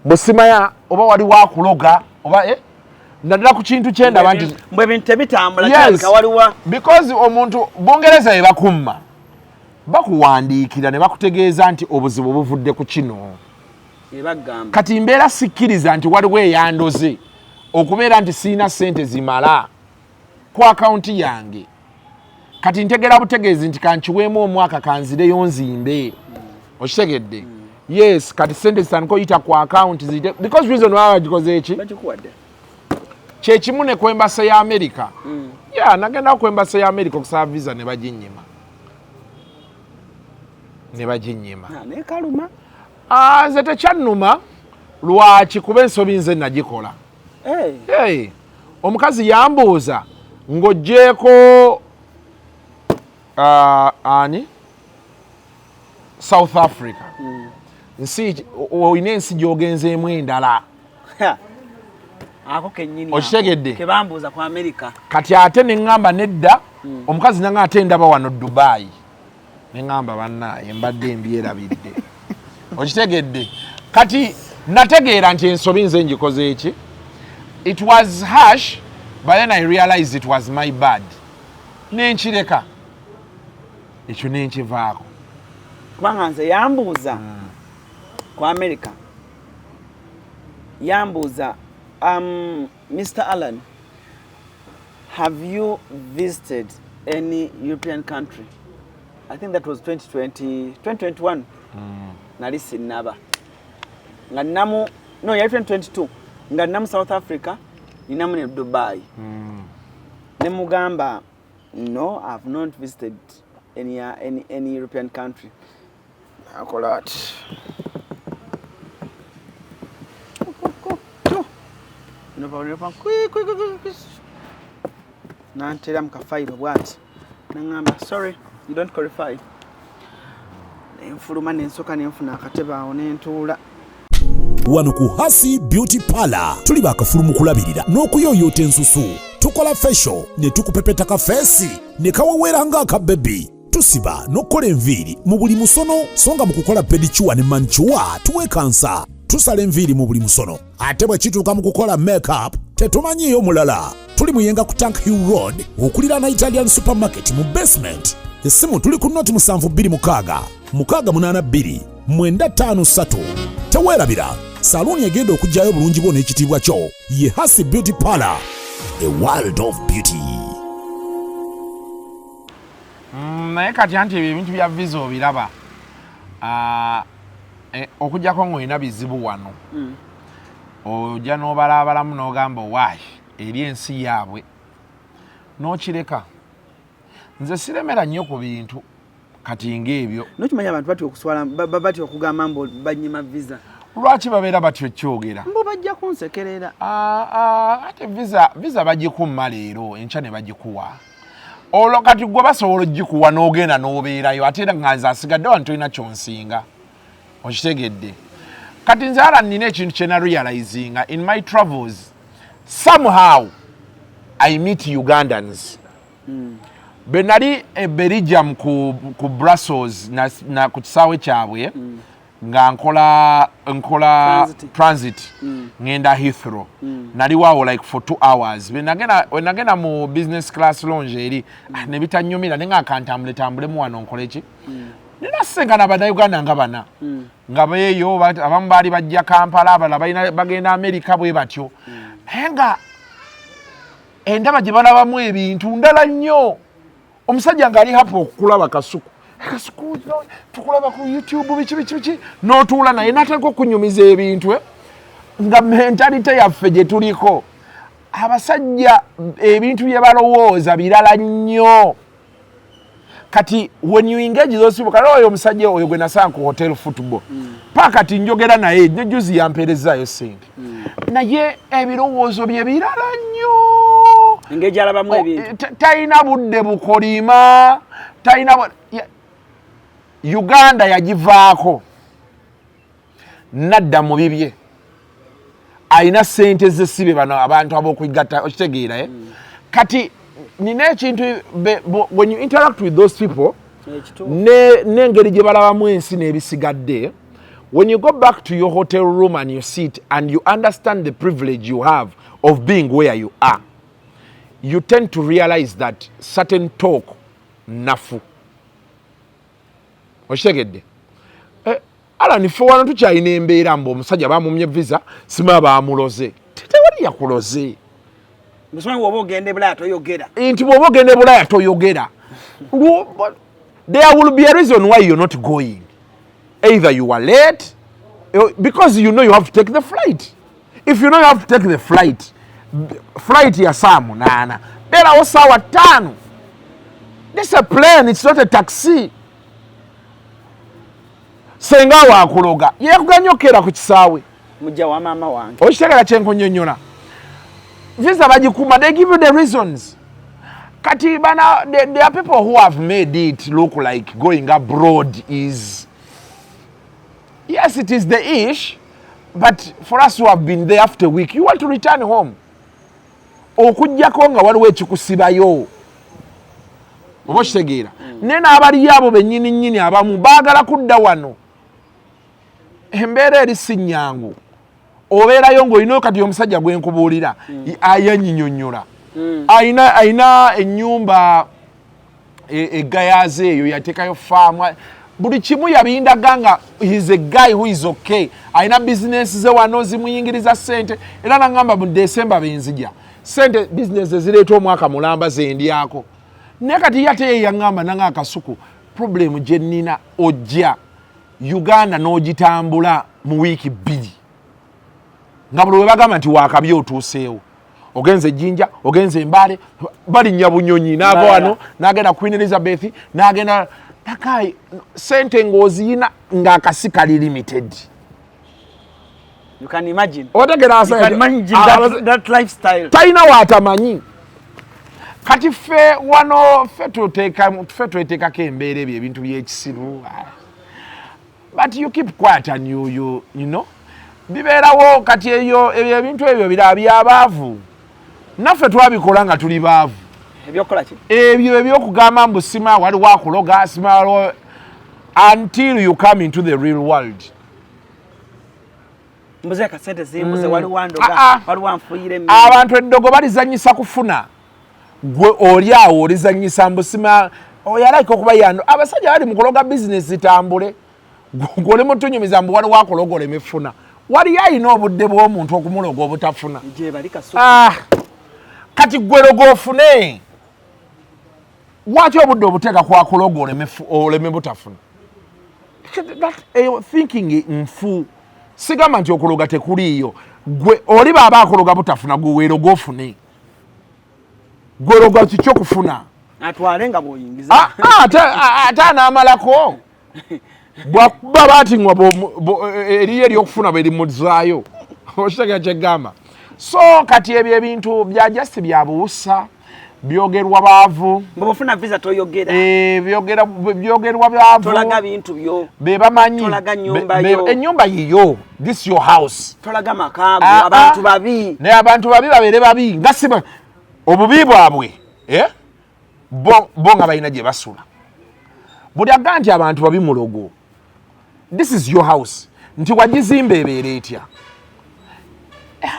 Speaker 1: Busimaya oba wali wakuloga oba naddala ku kintu kyendaba nti
Speaker 3: mbwe bintu tebitambula kyalika waliwa.
Speaker 1: Because omuntu Bungereza ye bakumma bakuwandiikira ne bakutegeeza nti obuzibu buvudde ku kino. Kati mbeera sikkiriza nti waliwo eyandoze okubeera nti siina ssente zimala ku akawunti yange. Kati ntegera butegeezi nti kankiweemu omwaka kanzireyo nzimbe. Okitegedde? Yes, kati ssente zitandika oyita ku akawunti zite because reason why bagikoze eki? Kyekimu ne ku embasa ya America. Nagenda ku embasa ya America okusaba visa ne baginnyima.
Speaker 3: Ne kaluma.
Speaker 1: Nze tekyannuma lwaki kuba ensobi nze nagikola. Omukazi yambuuza ng'oggyeko South Africa. Nsi oyina ensi gy'ogenzeemu endala.
Speaker 3: Ako kennyini.
Speaker 1: Okitegedde?
Speaker 3: Kebambuuza ku America.
Speaker 1: Kati ate ne ŋŋamba nedda, omukazi nange ate ndaba wano Dubai. Ne ŋŋamba bannaaye mbadde mbyerabidde. Okitegedde? Kati nategeera nti ensobi nze njikoze eki. It was harsh, but then I realized it was my bad. Nenkireka. Ekyo nenkivaako.
Speaker 3: Kubanga nze yambuuza ku America. Yambuuza, Mr. Allan, have you visited any European country? I think that was 2021. Nali sinaba. Nga namu, no, 2022. Nga namu South Africa, ninamu ne Dubai. Ne mugamba, no, I've not visited any European country. Akolat. Nantera mukafaiba bwati. Nangamba, sorry, you don't qualify. Nenfuluma nensoka nenfuna akateba awo nentuula.
Speaker 2: Wano ku Hasi Beauty Parlor tuli bakafulumu kulabirira n'okuyoyota ensusu. Tukola facial ne tukupepeta ka face ne kawawera nga aka baby. Tusiba n'okola enviiri mu buli musono, songa mu kukola pedicure ne manicure tuwekansa. Tusala enviiri mu buli musono. Ate bwe kituuka mu kukola makeup tetumanyiyo mulala. Tuli muyenga ku Tank Hill Road okulira na Italian supermarket mu basement. Essimu tuli ku noti 726 682 953. Teweerabira saluni egenda okujjayo bulungi bwo n'ekitiibwa kyo ye Hasi Beauty Parlor, a world of beauty.
Speaker 1: Naye kati anti ebintu bya visa obiraba okujjako ng'olina bizibu wano. Ojja n'obalaabalamu n'ogamba owaayi eri ensi yaabwe n'okireka. Nze siremera nnyo ku bintu kati ng'ebyo.
Speaker 3: Nokimanya abantu batya okuswala batya okugamba mbu banyima visa.
Speaker 1: Lwaki babeera batyo kyogera?
Speaker 3: Mbo bajja kunsekerera.
Speaker 1: Ate visa bagikumma leero enkya ne bagikuwa. Olwo kati gwe basobola ogikuwa n'ogenda n'obeerayo ate era nga nze asigadde wano tolina kyonsinga. Okitegedde? Kati nze ala nnina ekintu kye na realizinga in my travels. Somehow I meet Ugandans. Bwe nali e Belgium ku Brussels na ku kisaawe kyabwe nga nkola transit ngenda Heathrow. Nali waawo like for 2 hours. Bwe nagenda mu business class lounge eri ne bitanyumira nenga akantambule mu wano nkole ki. Nina senga na bannayuganda nga bana. Nga beeyo abamu baali bajja Kampala abalala bagenda America bwe batyo. Nga endaba gye balabamu ebintu ndala nnyo. Omusajja nga ali hapo okulaba Kasuku. Kasuku tukulaba ku YouTube biki n'otuula naye n'atandika okunyumiza ebintu. nga mentality yaffe gye tuliko abasajja ebintu bye balowooza birala nnyo kati when you engage those people kale oyo omusajja oyo gwe nasanga ku hotel football pakati njogera naye juzi yampeerezaayo sente naye ebirowoozo bye birala nnyo
Speaker 3: engeri alabamu ebintu
Speaker 1: talina budde bukolima talina Uganda yagivaako nadda mu bibye ayina sente zesibe bano abantu ab'okwigatta okitegeera kati nina ekintu when you interact with those people n'engeri gye balabamu ensi n'ebisigadde when you go back to your hotel room and you sit and you understand the privilege you have of being where you are, you tend to realize that certain talk nafu okitegedde Alani ffe wano tukyalina embeera mbu omusajja bamumye visa sima bamuloze tewali yakuloze
Speaker 3: musome bw'oba ogenda Bulaaya toyogera
Speaker 1: nti bw'oba ogenda Bulaaya toyogera there will be a reason why you're not going. Either you are late because you know you have to take the flight. If you know you have to take the flight ya saa 8 beerawo saawa 5. This is a plane, it's not a taxi. Senga wa Akuloga yekuganyokera ku kisaawe
Speaker 3: mujja wa mama wange
Speaker 1: okitegera kyenkunyonnyola visa bagikuma, they give you the reasons. Kati bana there are people who have made it look like going abroad is, yes, it is the ish, but for us who have been there after a week, you want to return home. Okujjako nga waliwo ekikusibayo oba kitegeera nena abaliyo abo bennyini nnyini abamu baagala kudda wano embeera eri si nnyangu obeerayo ng'olina kati omusajja gwenkubuulira ayanyinyonnyola ayina ennyumba egayaze eyo yateekayo faamu buli kimu yabindaga nga he's a guy who is okay ayina bizinesi ze wano zimuyingiriza ssente era nagamba mu December benzija sente bizinesi zireeta omwaka mulamba zendyako naye kati yate yaŋŋamba nanga Kasuku problem gye nnina ojja Uganda n'ogitambula mu wiiki 2 nga buli we bagamba nti waakabi otuuseewo ogenze Jinja ogenze Mbale balinnya Bunyonyi n'ava wano n'agenda Queen Elizabeth n'agenda takai sente ng'oziyina ng'akasi kali limited.
Speaker 3: You can imagine.
Speaker 1: Otegera
Speaker 3: You can imagine that lifestyle.
Speaker 1: Taina watamanyi. Kati ffe wano ffe tweteekako embeera ebyo ebintu by'ekisiru. But you keep quiet and you know. Bibeerawo kati ebyo ebintu ebyo biraba by'abaavu. Naffe twabikola nga tuli baavu.
Speaker 3: Ebyokola ki?
Speaker 1: Ebyo ebyokugamba mbu sima waliwo akuloga sima waliwo until you come into the real world.
Speaker 3: Mbuze kasente zimbuze waliwo andoga waliwo anfuire mbi.
Speaker 1: Abantu Edogo balizanyisa Kufuna. Gwe oli awo olizanyisa mbusima oyalaika okuba yando abasajja bali mukuloga business zitambule gole mutunyumiza mbu waliwo akuloga olemefuna wali ayina obudde bw'omuntu okumuloga obutafuna
Speaker 3: je bali Kasuku
Speaker 1: kati gwe logo ofune waki obudde obuteeka kwa kuloga oleme butafuna that thinking nfu sigamba nti okuloga tekuliyo gwe oli baba akuloga butafuna gwe weeroga ofune gwologa kikyo kufuna
Speaker 3: atwalenga boyingiza
Speaker 1: ate anaamalako bwaba batingwa eriyo eryokufuna bwe limuzaayo okitegera kyegamba so kati ebyo ebintu bya just bya buusa byogerwa baavu
Speaker 3: mbofuna visa toyogera
Speaker 1: byogerwa baavu
Speaker 3: tolaga bintu byo
Speaker 1: be bamanyi
Speaker 3: tolaga nyumba yo
Speaker 1: ennyumba yiyo this your house
Speaker 3: tolaga makago abantu babi
Speaker 1: ne abantu babi babere babi nga siba obubi bwabwe bo nga balina gye basula buli aga nti abantu babi mulogo this is your house nti wagizimba ebeera etya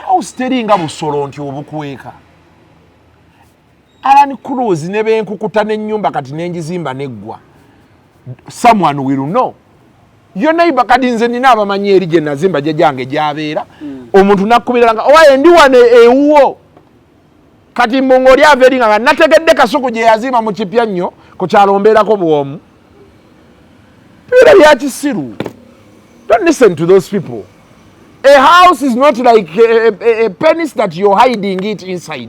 Speaker 1: house teringa busolo nti obukweka ALLANCRUZ ne benkukuta n'ennyumba kati n'engizimba neggwa someone will know yo neighbor kati nze nina abamanyi eri gye nazimba gye gyange gyabeera omuntu nakkubiranga owaye ndi wano ewuwo kati mbongoli averinga nga nategedde Kasuku gye yazima mu kipya nnyo ku kyalo mbeerako bwomu bira bya kisiru. Don't listen to those people. A house is not like a penis that you're hiding it inside.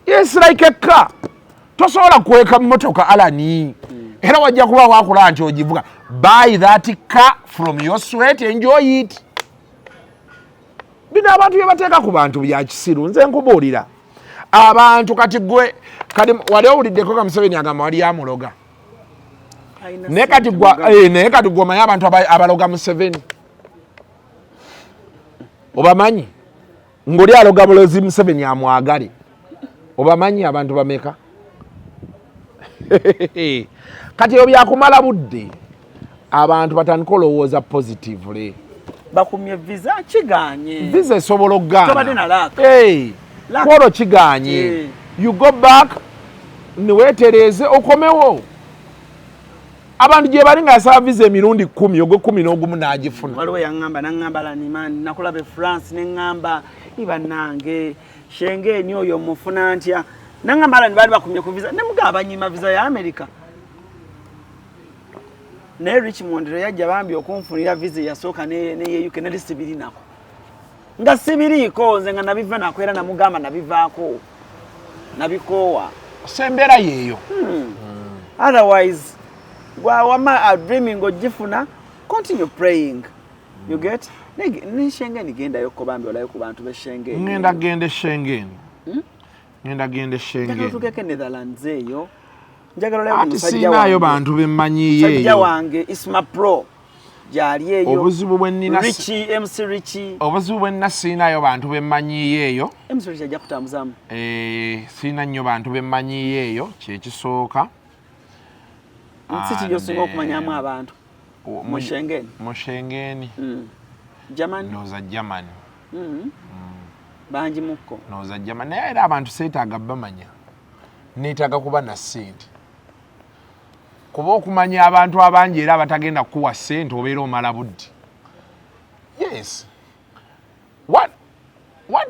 Speaker 1: It's like a car. Tosobola kuweka mmotoka alani. Era wajja kuba wakula nti ogivuga. Buy that car from your sweat, enjoy it. Bino abantu yebateeka ku bantu bya kisiru nze nkubuulira. Abantu kati gwe kati wali owuliddeko ka Museveni agamba wali amuloga. Naye kati gwe omanyi abantu abaloga Museveni. Obamanyi? Ng'oli aloga mulozi Museveni amwagale. Obamanyi abantu bameka? Kati ebyo byakumala budde. Abantu batandika olowooza positively.
Speaker 3: Bakumye visa kiganye.
Speaker 1: Visa esobola okugaana.
Speaker 3: Tobadde na laka.
Speaker 1: Kwolo kiganye. You go back, niweetereze okomewo. Abantu gye bali nga yasaba visa emirundi 10 ogwe 11 n'agifuna.
Speaker 3: Waliwo yaŋŋamba naŋŋamba lanimani nakulabe France neŋŋamba iba nange Schengen oyo mufuna ntya naŋŋamba lani baali bakumye ku visa ne mugaba nyima visa ya America. Ne Richmond yajja bambi okunfunira visa yasooka ne UK ne sibiri nako. Nga sibiriiko nze nga nabiva nakwera namugamba nabivaako. Nabikowa.
Speaker 1: Sembera yeeyo.
Speaker 3: Otherwise wama are dreaming ogifuna continue praying. You get? Ni Schengen genda yoko bambi olayo ku bantu be Schengen.
Speaker 1: Ngenda gende Schengen. Ngenda gende Schengen.
Speaker 3: Njagala tukeke Netherlands eyo. Njagala olayo
Speaker 1: musajja wange. Ati bantu bemmanyiye eyo.
Speaker 3: Musajja wange Isma Pro. Jali eyo.
Speaker 1: Obuzibu bwe nnina
Speaker 3: Richie MC Richie.
Speaker 1: Obuzibu bwe nnina siinayo bantu bemmanyiye eyo.
Speaker 3: MC Richie ajja kutambuzamu.
Speaker 1: Siina nnyo bantu bemmanyiye eyo kye kisooka.
Speaker 3: Nsiti yosinga okumanyamu abantu. Mu Schengen.
Speaker 1: Mu Schengen.
Speaker 3: Germany.
Speaker 1: Noza Germany.
Speaker 3: Banji mukko.
Speaker 1: Noza Germany. Naye era abantu seetaaga bamanya. Neetaaga kuba na ssente. Kuba okumanya abantu abangi era abatagenda kuwa ssente obeera omala budde. Yes. What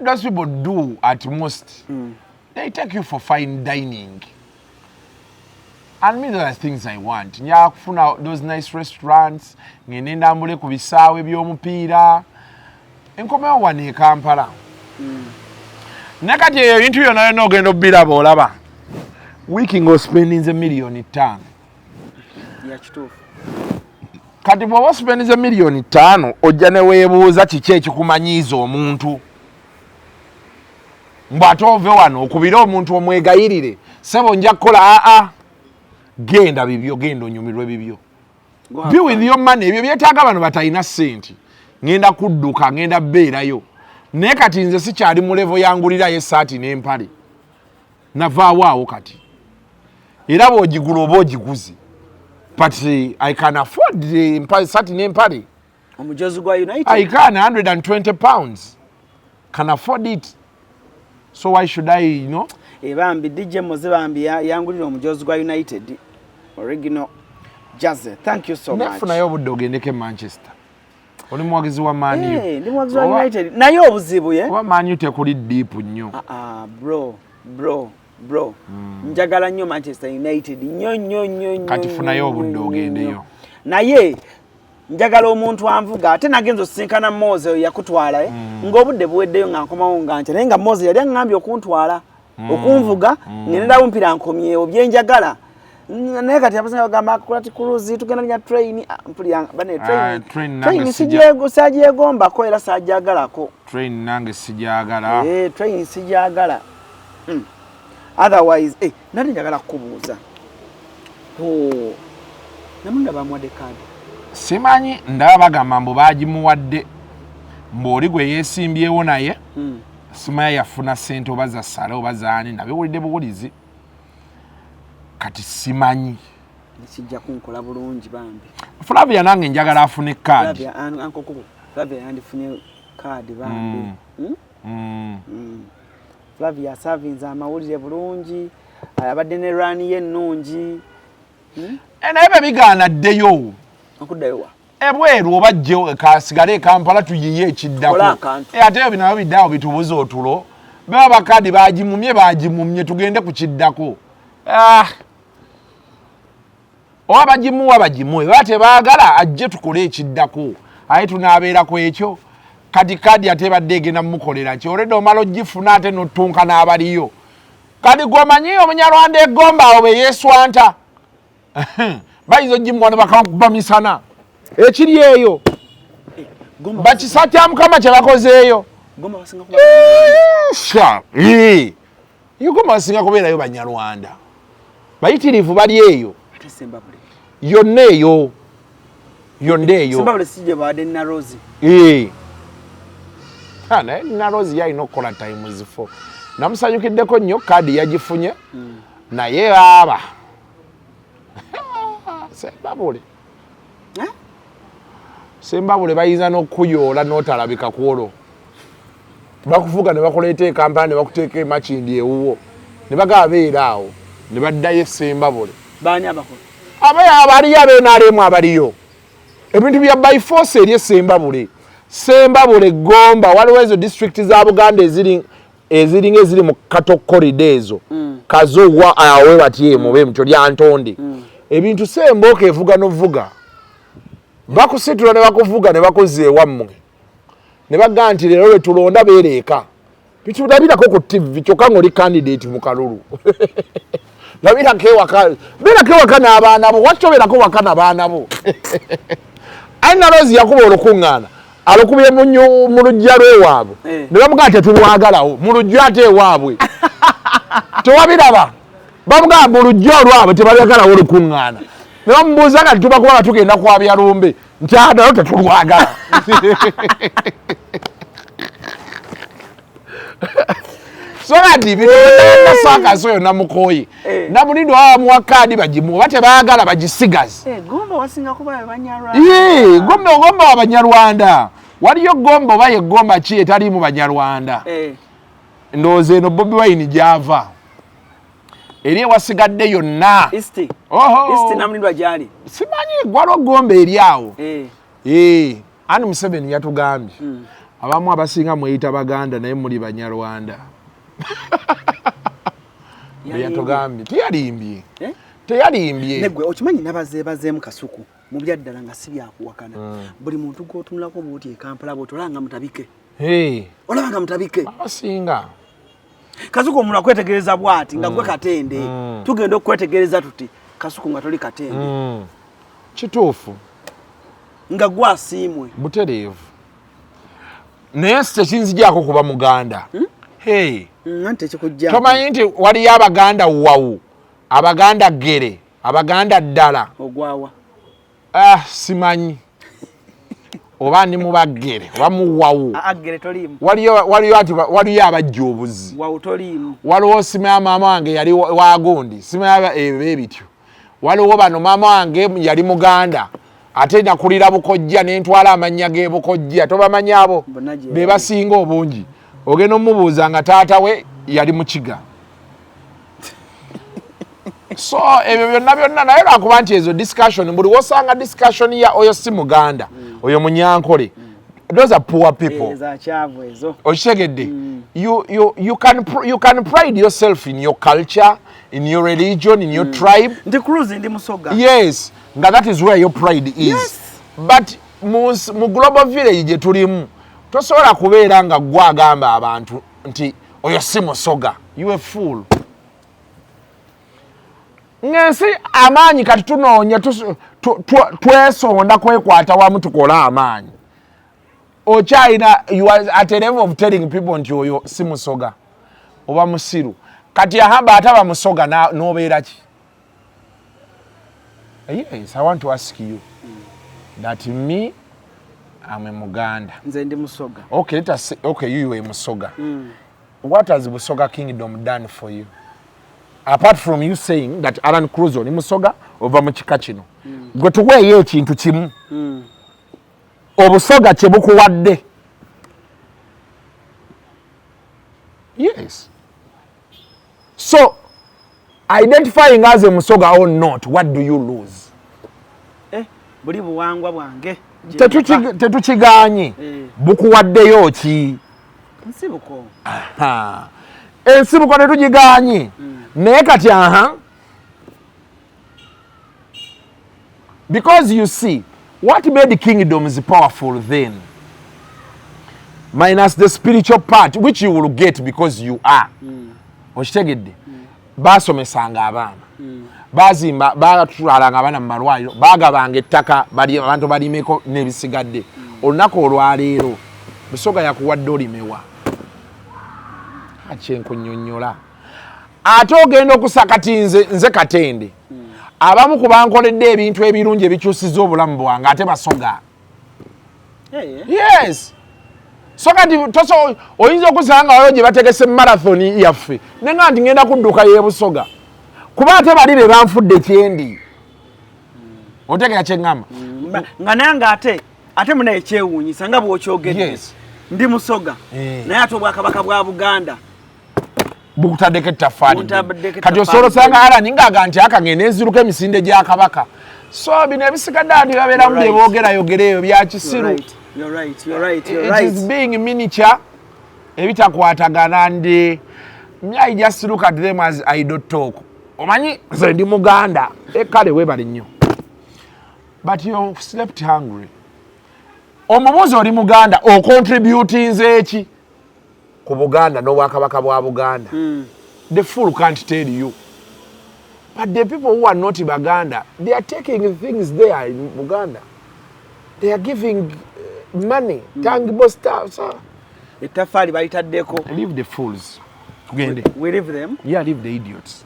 Speaker 1: does people do at most? They take you for fine dining. And me, those are things I want. Njagala kufuna those nice restaurants, ngende ndambule ku bisaawe by'omupiira. Enkomewo wano e Kampala. Ne kati ebintu byonna byonna ogenda obbiraba olaba. Wiiki ng'ospendinze $5,000,000.
Speaker 3: Ya kituufu.
Speaker 1: Kati bw'oba ospendinze $5,000,000 ojja ne weebuuza kiki ekikumanyiiza omuntu. Mbw'ate ove wano okubire omuntu omwegayirire. Ssebo nja kukola genda bibyo genda onyumirwe bibyo. Be with your money. Ebyo byetaaga bano batalina ssente. Ngenda kudduka ngenda beerayo. Naye kati nze sikyali mu levo yangulirayo essaati n'empale. Navaawo awo kati. Era bw'ogigula oba ogiguze. But I can afford the essaati n'empale.
Speaker 3: Omujozi gwa United.
Speaker 1: I can £120. Can afford it. So why should I,
Speaker 3: Bambi DJ Moze bambi yangulira omujozi gwa United. Original Jazz. Thank you so much.
Speaker 1: Nefuna yo budde ogendeke Manchester. Oli muwagizi wa Man U.
Speaker 3: Ndi muwagizi wa United. Naye obuzibu ye.
Speaker 1: Wa Man U tekuli deep nnyo.
Speaker 3: Bro. Njagala nnyo Manchester United. Nnyo.
Speaker 1: Kati funa yo budde ogendeyo.
Speaker 3: Naye njagala omuntu anvuga ate nagenzo sinkana Moze yakutwala ng'obudde buweddeyo nga nkomawo nga nti naye nga Moze yali aŋŋambye okuntwala okunvuga ngenda mpira nkomye obyenjagala naye kati abasanga bagamba akulati CRUZ tugenda nya train mpulya bane train sijegombako era sajagalako
Speaker 1: train nange sijagala
Speaker 3: train sijagala otherwise nali njagala kukubuuza namunda bamwadde kadi
Speaker 1: simanyi ndaba bagamba mbu bagimuwadde mb'oli gwe yeesimbyewo naye simanya yafuna ssente oba za ssala oba zaani nabiwulidde buwulizi kati simanyi
Speaker 3: kijja kunkola bulungi bambi
Speaker 1: Flavia nange njagala afune kaadi
Speaker 3: Flavia yandifunye kaadi bambi Flavia savinze amawulire bulungi abadde ne rani ye ennungi
Speaker 1: naye be bigaana ddeyo
Speaker 3: okuddayowa
Speaker 1: ebweru oba jje kasigale Kampala tuyiye ekiddako ate ebyo nabyo biddawo bitubuza otulo baba bakadi bagimumye tugende ku kiddako oba bagimuwa bagimuwe baba tebaagala ajje tukole ekiddako aye tunaabeerako ekyo kati kadi ate badde egenda mukolera nti olede omala ogifuna ate notunka n'abaliyo kati gwomanyi omunyarwanda egomba awo be yeeswanta bayinza ogimuwa ne bakakuba misana ekiri eyo bakisa kya mukama kye bakozeeyo Uganda basinga kubeerayo banyarwanda bayitirivu bali eyo yonna eyo naye narozi yalina okukola times 4 namusanyukiddeko nnyo kaadi yagifunye naye aba sembabule bayinza n'okukuyoola n'otalabika kwolwo bakufuga ne bakuleeta ekampani ne bakuteeka emakindi ewuwo ne bagabeera awo ne baddayo sembabule abaliyo abeenaalemu abaliyo ebintu bya by force eri sembabule Gomba waliwo ezo district za Buganda eziri mu katokkoride ezo kazowa awe batiemu bemutyo lya ntonde ebintu semboka evuga novuga bakusitula ne bakuvuga ne bakoze ewammwe ne bagamba nti leero tulonda beereeka bitulabirako ku TV kyokka ng'oli candidate mu kalulu labirako ewaka n'abaana bo wattoberako waka n'abaana bo Alina Rozi yakuba olukuŋŋaana alukubye mu lujja lw'ewaabwe ne bamugamba tetulwagalawo mu lujja ate ewaabwe tewabiraba bamugamba mu lujja olwabwe tebalwagalawo olukuŋŋaana ne bamubuuza nga tuba kuba nga tugenda kwabya lumbe nti nalo tetulwagala so ati bino nasakaso yonna mukoyi namulindo abamuwa kaadi bagimuwa oba tebaagala bagisigaze Gomba wa Banyarwanda waliyo Gomba oba ye Gomba ki etaliimu Banyarwanda ndowooza eno Bobi Wine gy'ava eri ewasigadde yonna simanyi gwaliwo Gomba eri awo Ani Museveni yatugambye abamu abasinga mweyita Baganda naye muli Banyarwanda yatugambye teyalimbye
Speaker 3: negwe okimanyi nabazeebazeemu Kasuku mu byaddala nga si byakuwakana buli muntu gw'otunulako bw'oti e Kampala bw'otolanga mutabike olabanga mutabike
Speaker 1: abasinga
Speaker 3: Kasuku omuntu akwetegereza bw'ati nga gwe katende tugenda okwetegereza tuti Kasuku nga toli katende
Speaker 1: kituufu
Speaker 3: nga gwe asiimwe
Speaker 1: butereevu naye tekinzijako kuba Muganda tomanyi nti waliyo Abaganda wawu Abaganda gere Abaganda ddala
Speaker 3: ogwawa
Speaker 1: simanyi oba ndi mubagere oba muwawu waliyo abajja obuzi waliwo simanyi maama wange yali wagundi simanyi ebityo waliwo bano maama wange yali Muganda ate nakulira Bukojja nentwala amannya g'Ebukojja tobamanyi abo be basinga obungi ogenda omubuuza nga taata we yali Mukiga so ebyo byonna naye lwakuba nti ezo discussion buli wosanga discussion ya oyo si Muganda oyo Munyankole those are poor people okitegedde you can pride yourself in your culture in your religion in your tribe
Speaker 3: ndi CRUZ ndi musoga
Speaker 1: yes nga that is where your pride is but mu global village gye tulimu tosobola kubeera nga gwagamba abantu nti oyo si musoga you a fool ngensi amaanyi kati tunoonya twesonda kwekwata wamu tukola amaanyi okyalina you are at a level of telling people nti oyo si musoga oba musiru kati ahamba ataba musoga n'obeera ki yes I want to ask you that me I'm a Muganda
Speaker 3: nze ndi musoga
Speaker 1: okay let us say okay you are musoga what has Busoga Kingdom done for you apart from you saying that ALLANCRUZ ni musoga ova mu kika kino gwe tuweeyo ekintu kimu obusoga kye bukuwadde yes so identifying as a musoga or not what do you lose
Speaker 3: buli buwangwa bwange
Speaker 1: tetukiganye bukuwaddeyo ki
Speaker 3: nsibuko
Speaker 1: ensibuko tetugiganye naye kati because you see what made kingdoms powerful then minus the spiritual part which you will get because you are. Okitegedde? Basomesanga abaana. Bazimba batwalanga abaana mu malwaliro bagabanga ettaka bali abantu balimeko n'ebisigadde. Olunaku olwaleero Busoga yakuwadde olimewa. Akyenkunyonnyola. Ate ogenda okusakati nze Katende. Abamu ku bankoledde ebintu ebirungi ebikyusizza obulamu bwange ate Basoga. Yes. So kati toso oyinza okusanga waliwo gye bategese marathoni yaffe nenga nti ngenda kudduka ye Busoga kuba ate bali be banfudde kyendi otegera kyengamba
Speaker 3: nga nange ate muna ekyewuunyisa nga bw'okyogedde ndi Musoga naye ate obwakabaka bwa Buganda
Speaker 1: bukutaddeko ettaffaali kati osobola osanga Allan ng'aga nti akagenda enziruka emisinde gya Kabaka so bino ebisigadde ati babeeramu bye boogerayogereeyo bya kisiru.
Speaker 3: You're right.
Speaker 1: It is being miniature. Ebitakwatagana ndi. I just look at them as I don't talk. Omanyi nze ndi Muganda. Kale webale nnyo. But you slept hungry. Omubuuzi oli Muganda ocontributinze eki ku Buganda n'obwakabaka bwa Buganda. The fool can't tell you. But the people who are not Baganda, they are taking things there in Buganda. They are giving money, tangible stuff, sir.
Speaker 3: Ettaffaali balitaddeko.
Speaker 1: Leave the fools. Tugende.
Speaker 3: We leave them?
Speaker 1: Yeah, leave the idiots.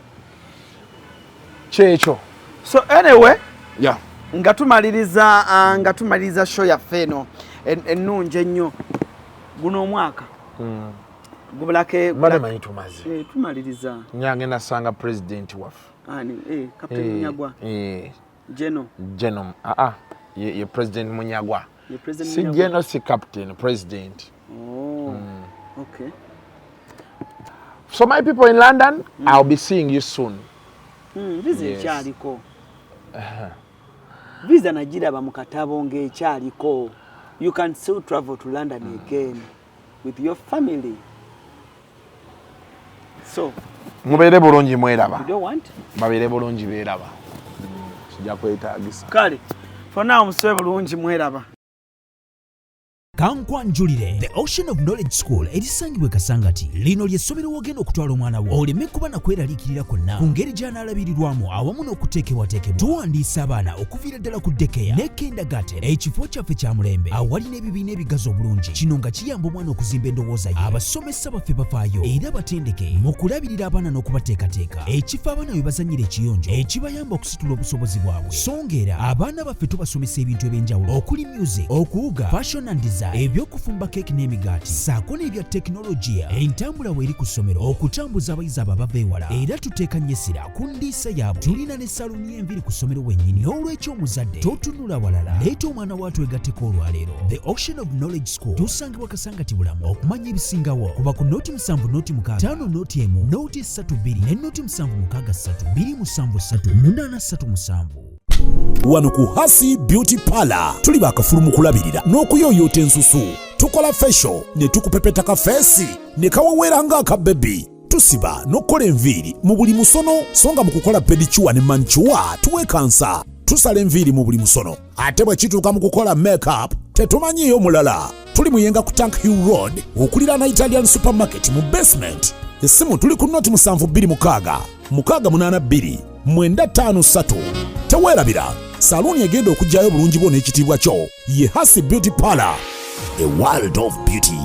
Speaker 1: Checho.
Speaker 3: So anyway,
Speaker 1: yeah.
Speaker 3: Nga tumaliriza show yaffe eno ennungi ennyo guno omwaka. Gubulake
Speaker 1: badamanyi tumaze.
Speaker 3: Tumaliriza.
Speaker 1: Nyange nasanga president waffe.
Speaker 3: Captain Munyagwa. General.
Speaker 1: Ye president Munyagwa. Si General, si Captain, President.
Speaker 3: Oh, okay.
Speaker 1: So my people in London, I'll be seeing you soon.
Speaker 3: Visa ekyaliko. Visa nagiraba mu katabo ng'ekyaliko. You can still travel to London again with your family. So,
Speaker 1: mubeere bulungi mweraba.
Speaker 3: You don't want?
Speaker 1: Babeere bulungi beeraba. Sijja kwetaagisa.
Speaker 3: Kale, for now musebe bulungi mweraba.
Speaker 2: Kankwanjulire The Ocean of Knowledge School erisangibwe Kasangati lino ly'essomero wogenda okutwala omwana wo oleme kuba na kweraliikirira kwonna ku ngeri gy'anaalabirirwamu awamu n'okuteekebwateekebwa. Tuwandiisa abaana okuviira ddala ku dekeya ne kindergarten ekifo kyaffe kya mulembe awali n'ebibiina ebigazi obulungi. Kino nga kiyamba omwana okuzimba endowooza ye. Abasomesa baffe bafaayo era batendeke mu kulabirira abaana n'okubateekateeka. Ekifo abaana we bazannyira ekiyonjo ekibayamba okusitula obusobozi bwabwe. Songeera abaana baffe tubasomesa ebintu eby'enjawulo okuli music, okuwuga, fashion and design, ebyokufumba keeki n'emigaati, ssaako n'ebya tekinologiya. Entambula weeri ku ssomero okutambuza abayizi abo abava ewala era tuteeka nnyesira ku ndiisa yaabwe. Tulina ne saluni y'enviiri ku ssomero wennyini. Olw'ekyo omuzadde totunula walala, leeta omwana wo atwegatteko olwaleero. The Ocean of Knowledge School tusangibwa Kasangati Bulamu. Okumanya ebisingawo kuba ku nooti 7 nooti 6 5 nooti 1 nooti 32 ne nooti 7 6 3 2 7 3 8 3 7.
Speaker 4: Wano ku Hasi Beauty Parlor tuli bakafulu mu kulabirira n'okuyoyota ensusu. Tukola facial ne tukupepeta ka face ne kawawera nga aka baby. Tusiba n'okola enviiri mu buli musono, songa mu kukola pedicure ne manicure tuwekansa. Tusala enviiri mu buli musono. Ate bwe kituuka mu kukola makeup tetumanyiyo mulala. Tuli muyenga ku Tank Hill Road okulira na Italian Supermarket mu basement. Essimu tuli ku nooti 726 682 953. Teweerabira saluni egenda okujjayo bulungi bwo n'ekitiibwa kyo ye Hasi Beauty Parlor, a world of beauty.